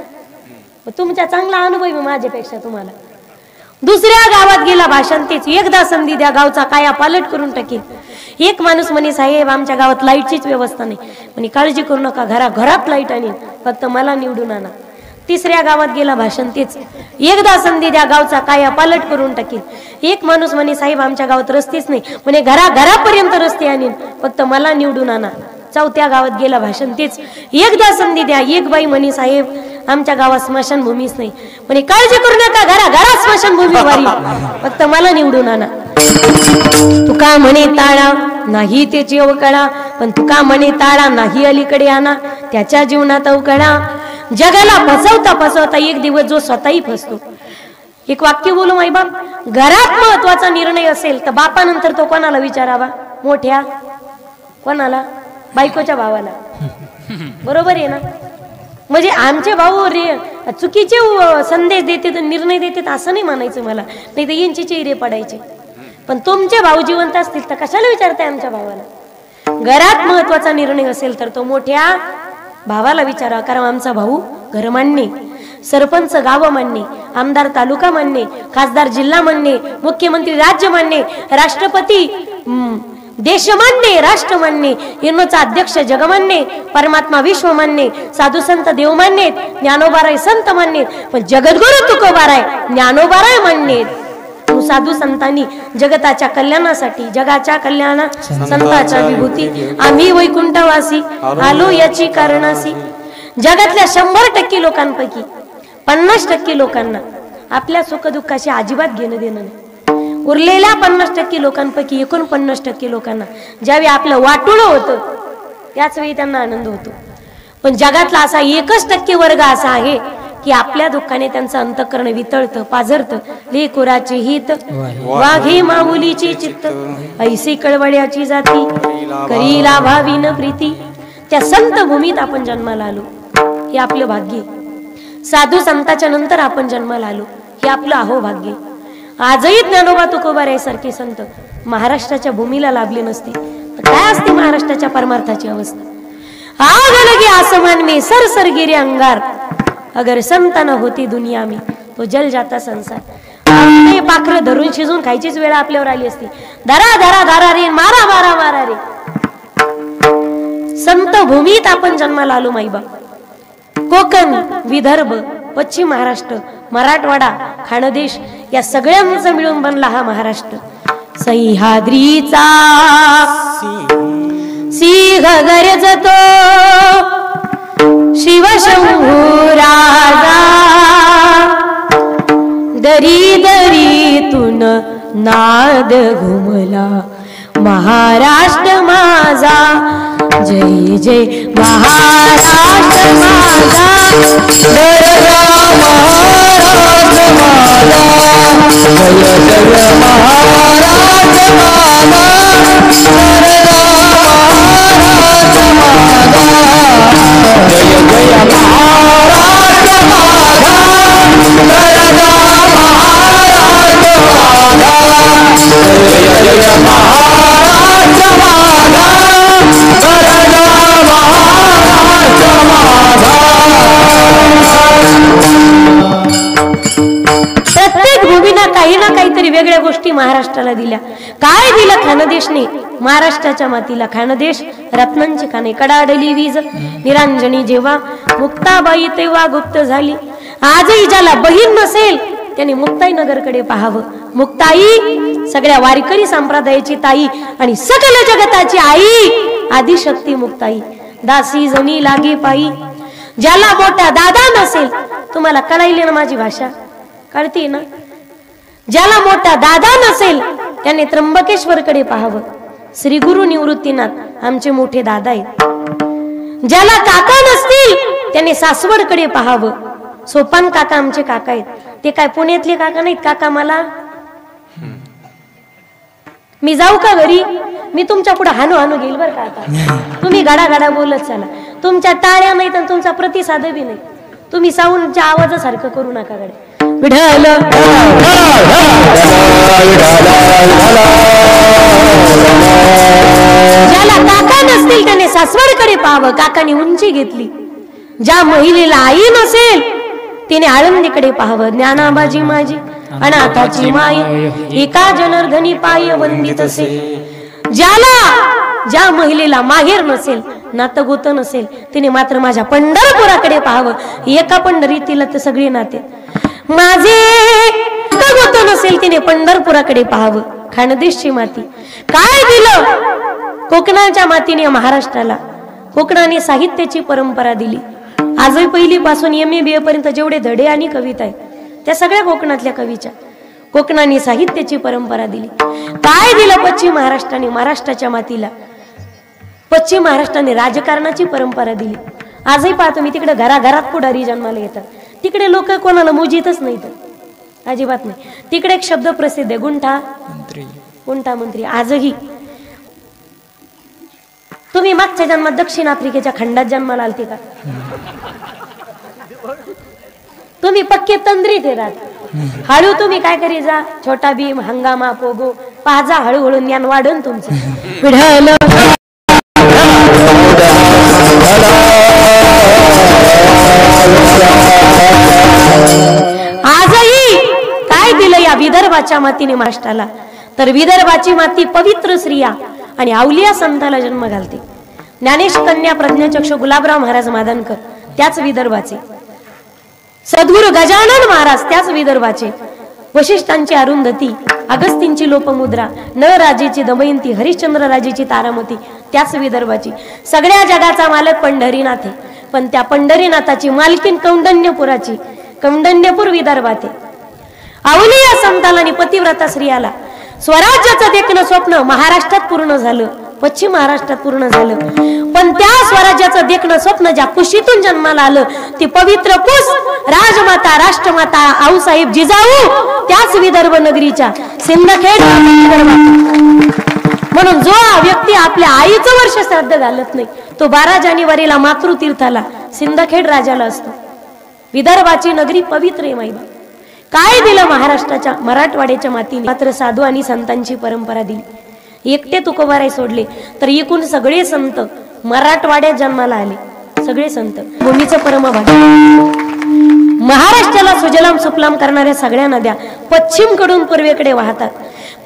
तुमचा चांगला अनुभव आहे माझ्यापेक्षा तुम्हाला. दुसऱ्या गावात गेला भाषण तेच, एकदा संधी द्या, गावचा काया पालट करून टाकील. एक माणूस म्हणे साहेब आमच्या गावात लाईटचीच व्यवस्था नाही. म्हणे काळजी करू नका, घराघरात लाईट आणीन, फक्त मला निवडून आणा. तिसऱ्या गावात गेला भाषण तेच, एकदा संधी द्या, गावचा काया पालट करून टाकील. एक माणूस म्हणे साहेब आमच्या गावात रस्तेच नाही. म्हणे घराघरापर्यंत रस्ते आणीन, फक्त मला निवडून आणा. चौथ्या गावात गेला भाषण तेच, एकदा संधी द्या. एक बाई म्हणे साहेब आमच्या गावात स्मशानभूमीच नाही. म्हणे काळजी करू नका, घराघरात स्मशानभूमी वारी, फक्त मला निवडून आणा. तुका म्हणे ताळा नाही त्याची अवकळा, पण तुका म्हणे ताळा नाही अलीकडे आणा त्याच्या जीवनात अवकळा. जगाला फसवता फसवता एक दिवस जो स्वतःही फसतो. एक वाक्य बोलू माई बाप. घरात महत्वाचा निर्णय असेल तर बापानंतर तो कोणाला विचारावा? मोठ्या कोणाला? बायकोच्या भावाला. बरोबर आहे ना. म्हणजे आमचे भाऊ चुकीचे संदेश देतात, निर्णय देतात असं नाही म्हणायचं मला, नाही तर यांचे चेहरे पडायचे. पण तुमचे भाऊ जिवंत असतील तर कशाला विचारताय आमच्या भावाला? घरात महत्वाचा निर्णय असेल तर तो मोठ्या भावाला विचारा, कारण आमचा भाऊ घरमान्य. सरपंच गाव मान्य, आमदार तालुका मान्य, खासदार जिल्हा मान्य, मुख्यमंत्री राज्य मान्य, राष्ट्रपती देश मान्य, राष्ट्र मान्य, इर्नोचा अध्यक्ष जगमान्य, परमात्मा विश्व मान्य, साधू संत देव मान्य, ज्ञानोबाराय संत मान्य, पण जगद्गुरु तुकोबाराय ज्ञानोबाराय मान्य. साधू संतांनी जगताच्या कल्याणासाठी, जगाच्या कल्याणा संतांच्या विभूती, आम्ही वैकुंठवासी आलो याची कारणासी. जगातल्या 100% लोकांपैकी 50% लोकांना आपल्या सुखदुःखाशी अजिबात घेणं देणं नाही. उरलेल्या 50% लोकांपैकी 49% लोकांना ज्यावेळी आपलं वाटुळं होतं त्याच वेळी त्यांना आनंद होतो. पण जगातला असा 1% वर्ग असा आहे की आपल्या दुःखाने त्यांचं अंतःकरण वितळतं, पाझरतं. लेकुराचे हित वाघे माऊलीची चित्त, ऐसी कळवळ्याची जाती करीला भावीन प्रीती. त्या संत भूमीत आपण जन्माला आलो हे आपलं भाग्य. साधू संताच्या नंतर आपण जन्माला आलो हे आपलं अहोभाग्य. आजही ज्ञानोबा तुकोबाराय सारखे संत महाराष्ट्राच्या भूमीला लाभले नसते तर काय असते महाराष्ट्राच्या परमार्थाची अवस्था. आग लगे आसमान में सर गिरे अंगार, अगर संत न होती दुनिया में तो जल जाता संसार. पाखर धरून शिजून खायचीच वेळ आपल्यावर आली असती. धरा धरा धरा रे, मारा मारा मारा रे. संत भूमीत आपण जन्माला आलो माईबा. कोकण, विदर्भ, पश्चिम महाराष्ट्र, मराठवाडा, खानदेश या सगळ्यांचा मिळून बनला हा महाराष्ट्र. सह्याद्रीचा सिंह गरजतो, शिवशंभू राजा, दरी दरीतून नाद घुमला महाराष्ट्र माझा. जय जय महाराष्ट्र माझा, गरजा महाराष्ट्र माझा, जय जय महाराष्ट्र माझा, गरजा महाराष्ट्र माझा, जय जय महाराष्ट्र माझा, गरजा महाराष्ट्र माझा, जय जय महाराष्ट्र माझा, गरजा महाराष्ट्र माझा. प्रत्येक भूमीला काही ना काहीतरी वेगळ्या गोष्टी महाराष्ट्राला दिल्या. काय दिलं खानदेशने महाराष्ट्राच्या मातीला? खानदेश रत्नांची खाणे. कडाडली वीज निरांजनी जेव्हा, मुक्ताबाई तेव्हा गुप्त झाली. आजही ज्याला बहीण नसेल त्याने मुक्ताई नगरकडे पाहावं. मुक्ताई सगळ्या वारकरी संप्रदायाची ताई आणि सकल जगताची आई आदिशक्ती मुक्ताई. दासी जणी लागे पायी. ज्याला मोठा दादा नसेल, तुम्हाला कळायली ना माझी भाषा, कळते ना? ज्याला मोठा दादा नसेल त्याने त्र्यंबकेश्वरकडे पाहावं. श्री गुरु निवृत्तीनाथ आमचे मोठे दादा आहेत. ज्याला काका नसतील त्याने सासवडकडे पाहावं. सोपान काका आमचे काका आहेत. ते काय पुण्यातले काका नाहीत. काका मला, मी जाऊ का घरी? मी तुमच्या पुढे हानू हानू घेईल बर का. तुम्ही गाडा गाडा बोलत चला. तुमच्या टाळ्या नाहीत आणि तुमचा प्रतिसाद बी नाही. तुम्ही साऊंडच्या आवाजासारखं करू नका गडे. विठ्ठल ज्याला काका नसतील त्याने सासवडकडे पाहावं. काकाने उंची घेतली. ज्या महिलेला आई नसेल तिने आळंदीकडे पाहावं. ज्ञानाबाजी माझी अनाथाची माय, एका जनार्दनी पाय वंदित असे. ज्या महिलेला माहेर नसेल, नातगोत नसेल, तिने मात्र माझ्या पंढरपुराकडे पाहावं. एका पंढरीतील तर सगळे नाते. माझे नातगोत नसेल तिने पंढरपुराकडे पाहावं. खानदेशची माती काय दिलं? कोकणाच्या मातीने महाराष्ट्राला. कोकणाने साहित्याची परंपरा दिली. आजही पहिलीपासून MA BA पर्यंत जेवढे धडे आणि कविता आहेत त्या सगळ्या कोकणातल्या कवीच्या. कोकणाने साहित्याची परंपरा दिली. काय दिलं पश्चिम महाराष्ट्राने महाराष्ट्राच्या मातीला? पश्चिम महाराष्ट्राने राजकारणाची परंपरा दिली. आजही पाहतो मी तिकडे घराघरात पुढारी जन्माला येतात. तिकडे लोक कोणाला मुजीतच नाही, तर अजिबात नाही. तिकडे एक शब्द प्रसिद्ध आहे, गुंठा गुंठा मंत्री. आजही तुम्ही मागच्या जन्मात दक्षिण आफ्रिकेच्या खंडात जन्माला आलते का? तुम्ही पक्के तंद्रीत राहत. हळू तुम्ही काय करी जा, छोटा भीम, हंगामा, पोगो पाजा, हळूहळू ज्ञान वाढन तुमचं. विढल विदर्भाच्या मातीने महाराष्ट्राला, तर विदर्भाची माती पवित्र स्त्रिया आणि अवलिया संताला जन्म घालते. ज्ञानेश कन्या प्रज्ञाचक्षु गुलाबराव महाराज मादनकर त्याच विदर्भाचे, सद्गुरु गजानन महाराज त्याच विदर्भाचे, वशिष्ठांची अरुंधती, अगस्तींची लोपमुद्रा, नळराजेची दमयंती, हरिश्चंद्र राजेची तारामती त्याच विदर्भाची. सगळ्या जगाचा मालक पंढरीनाथ आहे, पण त्या पंढरीनाथाची मालकीन कौंडण्यपुराची, कौंडण्यपूर विदर्भात आहे. अवलिया संताला आणि पतिव्रता स्त्रियाला स्वराज्याचं देखणं स्वप्न महाराष्ट्रात पूर्ण झालं, पश्चिम महाराष्ट्रात पूर्ण झालं. पण त्या स्वराज्याचं देखणं स्वप्न ज्या कुशीतून जन्माला आलं ती पवित्र कुश, राजमाता राष्ट्रमाता आऊसाहेब जिजाऊ त्याच विदर्भ नगरीच्या सिंदखेड विदर्भात. म्हणून जो व्यक्ती आपल्या आईचं वर्ष श्राद्ध घालत नाही तो 12 जानेवारीला मातृतीर्थाला सिंदखेड राजाला असतो. विदर्भाची नगरी पवित्र आहे. माईबा काय दिलं महाराष्ट्राच्या मराठवाड्याच्या मातीने? मात्र साधू आणि संतांची परंपरा दिली. एकटे तुकोबाराय सोडले तर एकूण सगळे संत मराठवाड्यात जन्माला आले. सगळे संत भूमीचं परमभाग्य. महाराष्ट्राला सुजलाम सुफलाम करणाऱ्या सगळ्या नद्या पश्चिमकडून पूर्वेकडे वाहतात,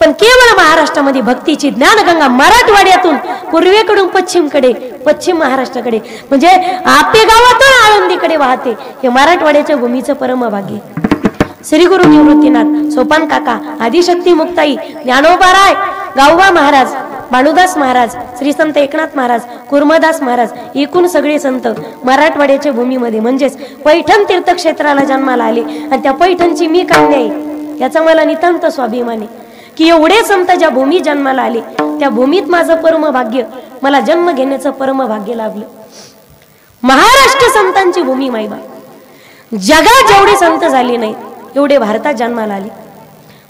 पण केवळ महाराष्ट्रामध्ये भक्तीची ज्ञानगंगा मराठवाड्यातून पूर्वेकडून पश्चिमकडे, पश्चिम महाराष्ट्राकडे म्हणजे आपे गावातून आळंदीकडे वाहते. हे मराठवाड्याच्या भूमीचं परमभाग्य. श्री गुरु निवृत्तीनाथ, सोपान काका, आदिशक्ती मुक्ताई, ज्ञानोबाराय, गावबा महाराज, भानुदास महाराज, श्री संत एकनाथ महाराज, कुर्मदास महाराज, एकूण सगळे संत मराठवाड्याच्या भूमीमध्ये म्हणजेच पैठण तीर्थक्षेत्राला जन्माला आले. आणि त्या पैठणची मी कन्या आहे याचा मला नितांत स्वाभिमान आहे की एवढे संत ज्या भूमी जन्माला आले त्या भूमीत माझं परम भाग्य, मला जन्म घेण्याचं परम भाग्य लाभलं. महाराष्ट्र संतांची भूमी. माईबा जगात जेवढे संत झाले नाहीत एवढे भारतात जन्माला आले.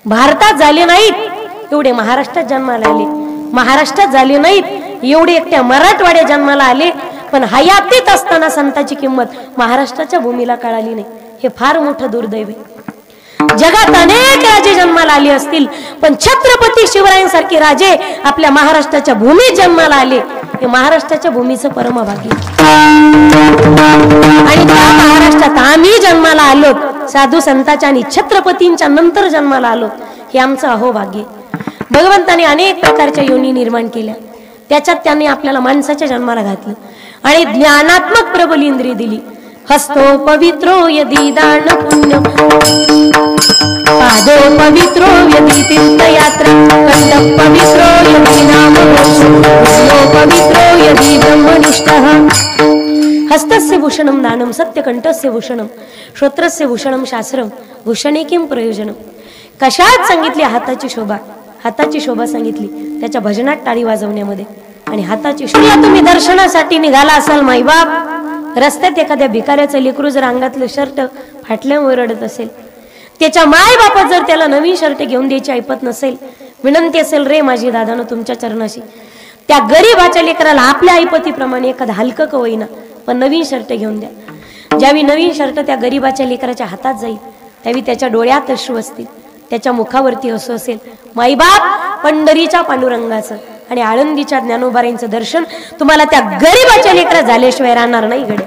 भारतात झाले नाहीत एवढे महाराष्ट्रात जन्माला आले. महाराष्ट्रात झाले नाहीत एवढे एकट्या मराठवाड्यात जन्माला आले. पण हयातीत असताना संताची किंमत महाराष्ट्राच्या भूमीला कळाली नाही. हे फार मोठं दुर्दैव आहे. जगात अनेक राजे जन्माला आले असतील पण छत्रपती शिवरायांसारखे राजे आपल्या महाराष्ट्राच्या भूमीत जन्माला आले. हे महाराष्ट्राच्या भूमीचं परम भाग्य. आणि त्या महाराष्ट्रात आम्ही जन्माला आलो, साधू संतांच्या आणि छत्रपतींच्या नंतर जन्माला आलो, हे आमचं अहोभाग्य. भगवंताने अनेक प्रकारच्या योनी निर्माण केल्या, त्याच्यात त्यांनी आपल्याला माणसाच्या जन्माला घातलं आणि ज्ञानात्मक प्रबल इंद्रिय दिली. हस्तो पवित्रो यदि दान पुण्य, पादो पवित्रो यदि तीर्थयात्रा, कंठ पवित्रो यदि नामघोष, पवित्रो यदि ब्रह्मनिष्ठः. हस्तस्य भूषणं दानं, सत्यकंठस्य भूषणं, श्रोत्रस्य भूषणं शास्त्रं, भूषणे किं प्रयोजनं. कशात सांगितली हाताची शोभा? हाताची शोभा सांगितली त्याच्या भजनात टाळी वाजवण्यामध्ये. आणि हाताची शोभा तुम्ही दर्शनासाठी निघाला असाल माईबाप, रस्त्यात एखाद्या भिकाऱ्याचं लेकरू जर अंगातलं शर्ट फाटल्यामुळे रडत असेल, त्याच्या माय बापात जर त्याला नवीन शर्ट घेऊन द्यायची ऐपत नसेल, विनंती असेल रे माझी दादानो तुमच्या चरणाशी, त्या गरीबाच्या लेकराला आपल्या ऐपतीप्रमाणे एखादा हलकं कवईना पण नवीन शर्ट घेऊन द्या. ज्यावेळी नवीन शर्ट त्या गरीबाच्या लेकराच्या हातात जाईल त्यावेळी त्याच्या डोळ्यात अश्रू असतील, त्याच्या मुखावरती हसू असेल. माईबाप पंढरीच्या पांडुरंगाचं आणि आळंदीच्या ज्ञानोबारांचं दर्शन तुम्हाला त्या गरीबाच्या लेकरा झाल्याशिवाय राहणार नाही गड्या.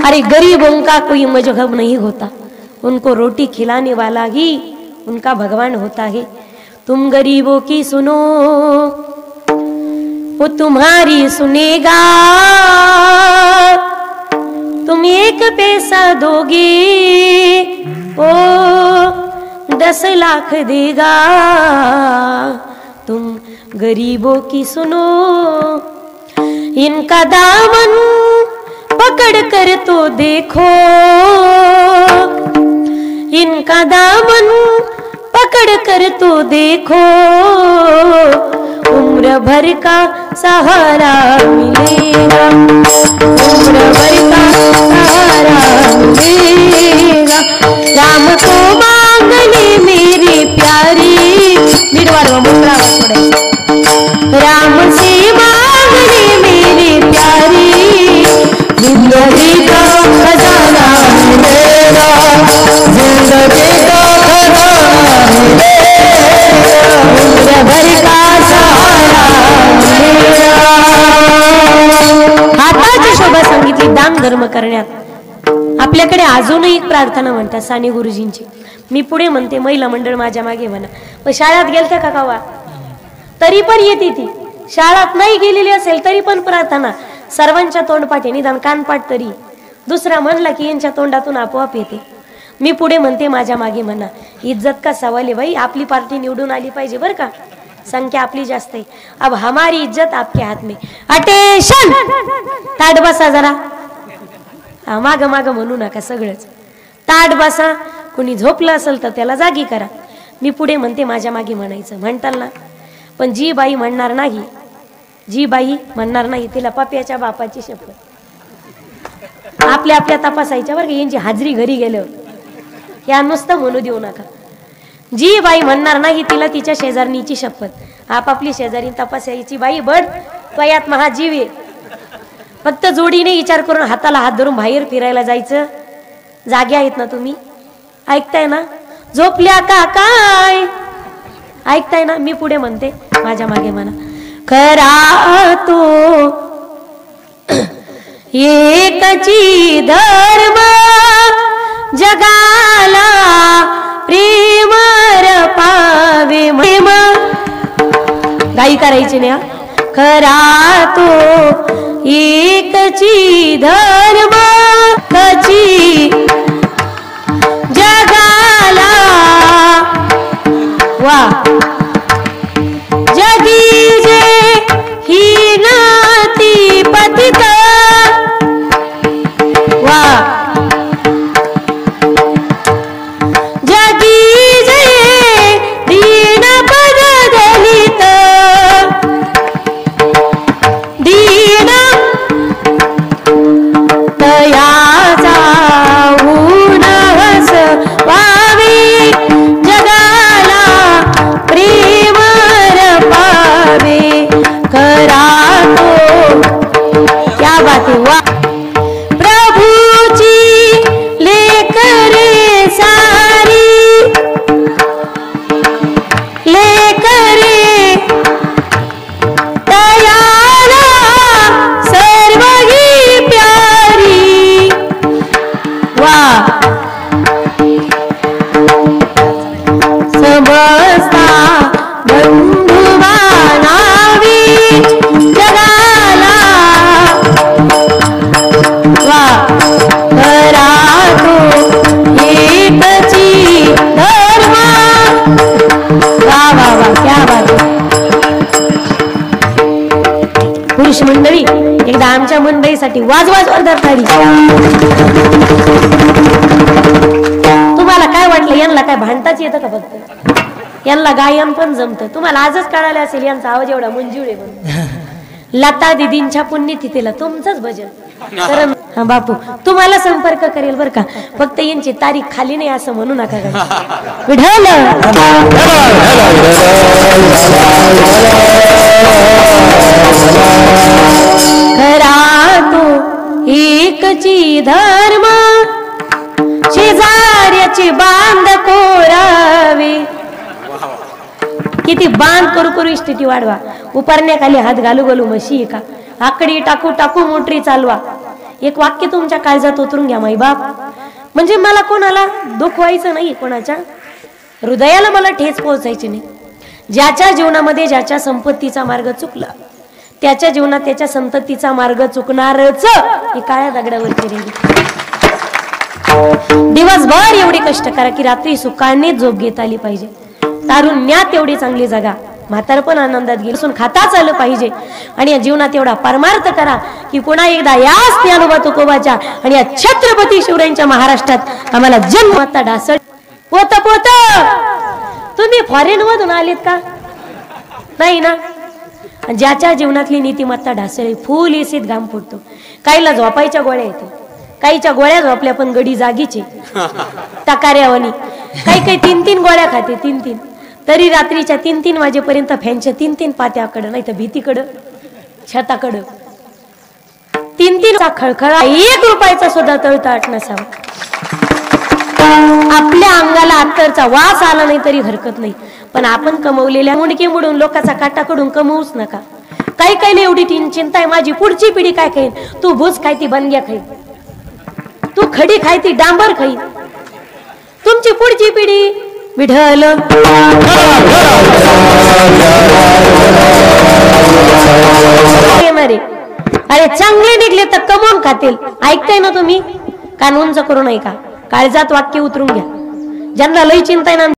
अरे गरीबों का कोई मजहब नहीं होता, उनको रोटी खिलाने वाला ही उनका भगवान होता है. तुम गरीबों की सुनो वो तुम्हारी सुनेगा, तुम 1 पैसा दोगे ओ 10 लाख देगा. तुम गरीबों की सुनो, इनका दामन पकड़ कर तो देखो, इनका दामन पकड़ कर तो देखो, उम्र भर का सहारा मिलेगा, उम्र भर का सहारा मिलेगा. राम को मांग ले मेरी प्यारी, राम से मांग ले मेरी प्यारी, जिंदगी का खजाना मिलेगा, जिंदगी का खजाना मिलेगा, उम्र भर का सहारा मिलेगा. हाताची शोभा सांगितली दान धर्म करण्यात. आपल्याकडे अजूनही एक प्रार्थना म्हणतात साने गुरुजींची. मी पुढे म्हणते, महिला मंडळ माझ्या मागे म्हणा. पण शाळेत गेलत्या का गावा? तरी पण येते ती. शाळेत नाही गेलेली असेल तरी पण प्रार्थना सर्वांच्या तोंडपाठी, निदान कानपाठ तरी. दुसरा म्हणला की यांच्या तोंडातून आपोआप येते. मी पुढे म्हणते, माझ्या मागे म्हणा. इज्जत का सवाल है भाई, आपली पार्टी निवडून आली पाहिजे बरं का. संख्या आपली जास्त आहे. अब हमारी इज्जत आपके हाथ में. अटेंशन, ताट बसा जरा. माग माग म्हणू नका, सगळंच ताट बसा. कुणी झोपलं असेल तर त्याला जागी करा. मी पुढे म्हणते, माझ्या मागे म्हणायचं. म्हणताल ना. पण जी बाई म्हणणार नाही, जी बाई म्हणणार नाही तिला पप्याच्या बापाची शपथ. आपल्या आपल्या तपासायच्या बरं का, यांची हाजरी घरी गेल्यावर या नुसतं म्हणू देऊ नका. जी बाई म्हणणार नाही तिला तिच्या शेजारणीची शपथ. आपापली शेजारी तपासायची. बाई बड त्वयात महाजीव आहे. फक्त जोडीने विचार करून हाताला हात धरून बाहेर फिरायला जायचं. जागे आहेत ना तुम्ही? ऐकताय ना? झोपल्या का काय? ऐकताय ना? मी पुढे म्हणते, माझ्या मागे म्हणा. खरा तो एकची धर्म जगाला प्रेम पावे. प्रेम गाई करायची नाही. खरा तो एकची धर्म कची जगाला. वा जगी जे हीन ती पतित. वा जगी जे दीन पद दलित. दीन तयाचा उन्हास पावे जगाला प्रेम पावे. खरा तो. क्या बात है. वा प्रभूची लेकरे सारी. लेकरे तयाला सर्व ही प्यारी. वा समजता बंधू मानावी जगाला. वा खरा तो एकची धर्म. वा वा वा, क्या बात. पुरुष मंडळी एकदा आमच्या मंडळीसाठी वाजवा जोरदार ताडी. तुम्हाला काय वाटलं, यांना काय भांडताच येतं का? फक्त यांना गायन पण जमतं. तुम्हाला आजच कळालं असेल यांचा आवाज एवढा मंजूळ आहे म्हणून. लता दिदींच्या पुण्यतिथीला तुमचंच भजन कारण. हा बापू तुम्हाला संपर्क करेल बर का. फक्त यांची तारीख खाली नाही असं म्हणू नका. विढल खरा तो एकची धर्म शेजाऱ्याची बांध कोरावे. किती बांध करू करू स्थिती वाढवा. उपारण्याखाली हात घालू घालू म्हशी का. आकडी टाकू टाकू मोटरी चालवा. एक वाक्य तुमच्या काळजात उतरून घ्या माई बाप. म्हणजे मला कोणाला दुःख व्हायचं नाही, कोणाच्या हृदयाला मला ठेच पोहोचायची नाही. ज्याच्या जीवनामध्ये ज्याच्या संपत्तीचा मार्ग चुकला त्याच्या जीवनात त्याच्या संततीचा मार्ग चुकणारच. ही काळ्या दगडावरची रेंगी. दिवसभर एवढे कष्ट करा की रात्री सुखाने झोप घेता आली पाहिजे. तारुण्यात एवढी चांगली जगा. म्हातारपण आनंदात गेलं खाताच आलं पाहिजे. आणि या जीवनात एवढा परमार्थ करा की पुन्हा एकदा याच ज्ञानोबा तुकोबाच्या आणि या छत्रपती शिवरायांच्या महाराष्ट्रात आम्हाला जन्म. आता ढासळ पोत पोत. तुम्ही फॉरेन मधून आलेत का? नाही ना. ज्याच्या जीवनातली नीतिमत्ता ढासळी फुल एसीत घाम फुटतो. काहीला झोपायच्या गोळ्या येतो. काहीच्या गोळ्या झोपल्या पण गडी जागीचे टकाऱ्यावानी. काही काही 3-3 गोळ्या खाते 3-3. तरी रात्रीच्या 3-3 वाजेपर्यंत फॅनच्या 3-3 पात्याकडं नाही तर भीतीकडं छताकडं 3-3 खळखळा. 1 रुपयाचा सुद्धा तळताट नसावा. आपल्या अंगाला अत्तरचा वास आला नाही तरी हरकत नाही. पण आपण कमवलेल्या मुंडके मुडून लोकांचा काटाकडून कमवूच नका. काही काही एवढी चिंता आहे माझी पुढची पिढी काय खाईल. तू भूज काय ती बनग्या खाईल. तू खडी खाय ती डांबर खाई. तुमची पुढची पिढी विठ्ठल मरे. अरे चांगले निघले तर कमवून खातील. ऐकताय ना तुम्ही? कान उंच करू नये का? काळजात वाक्य उतरून घ्या. ज्यांना लई चिंता आहे ना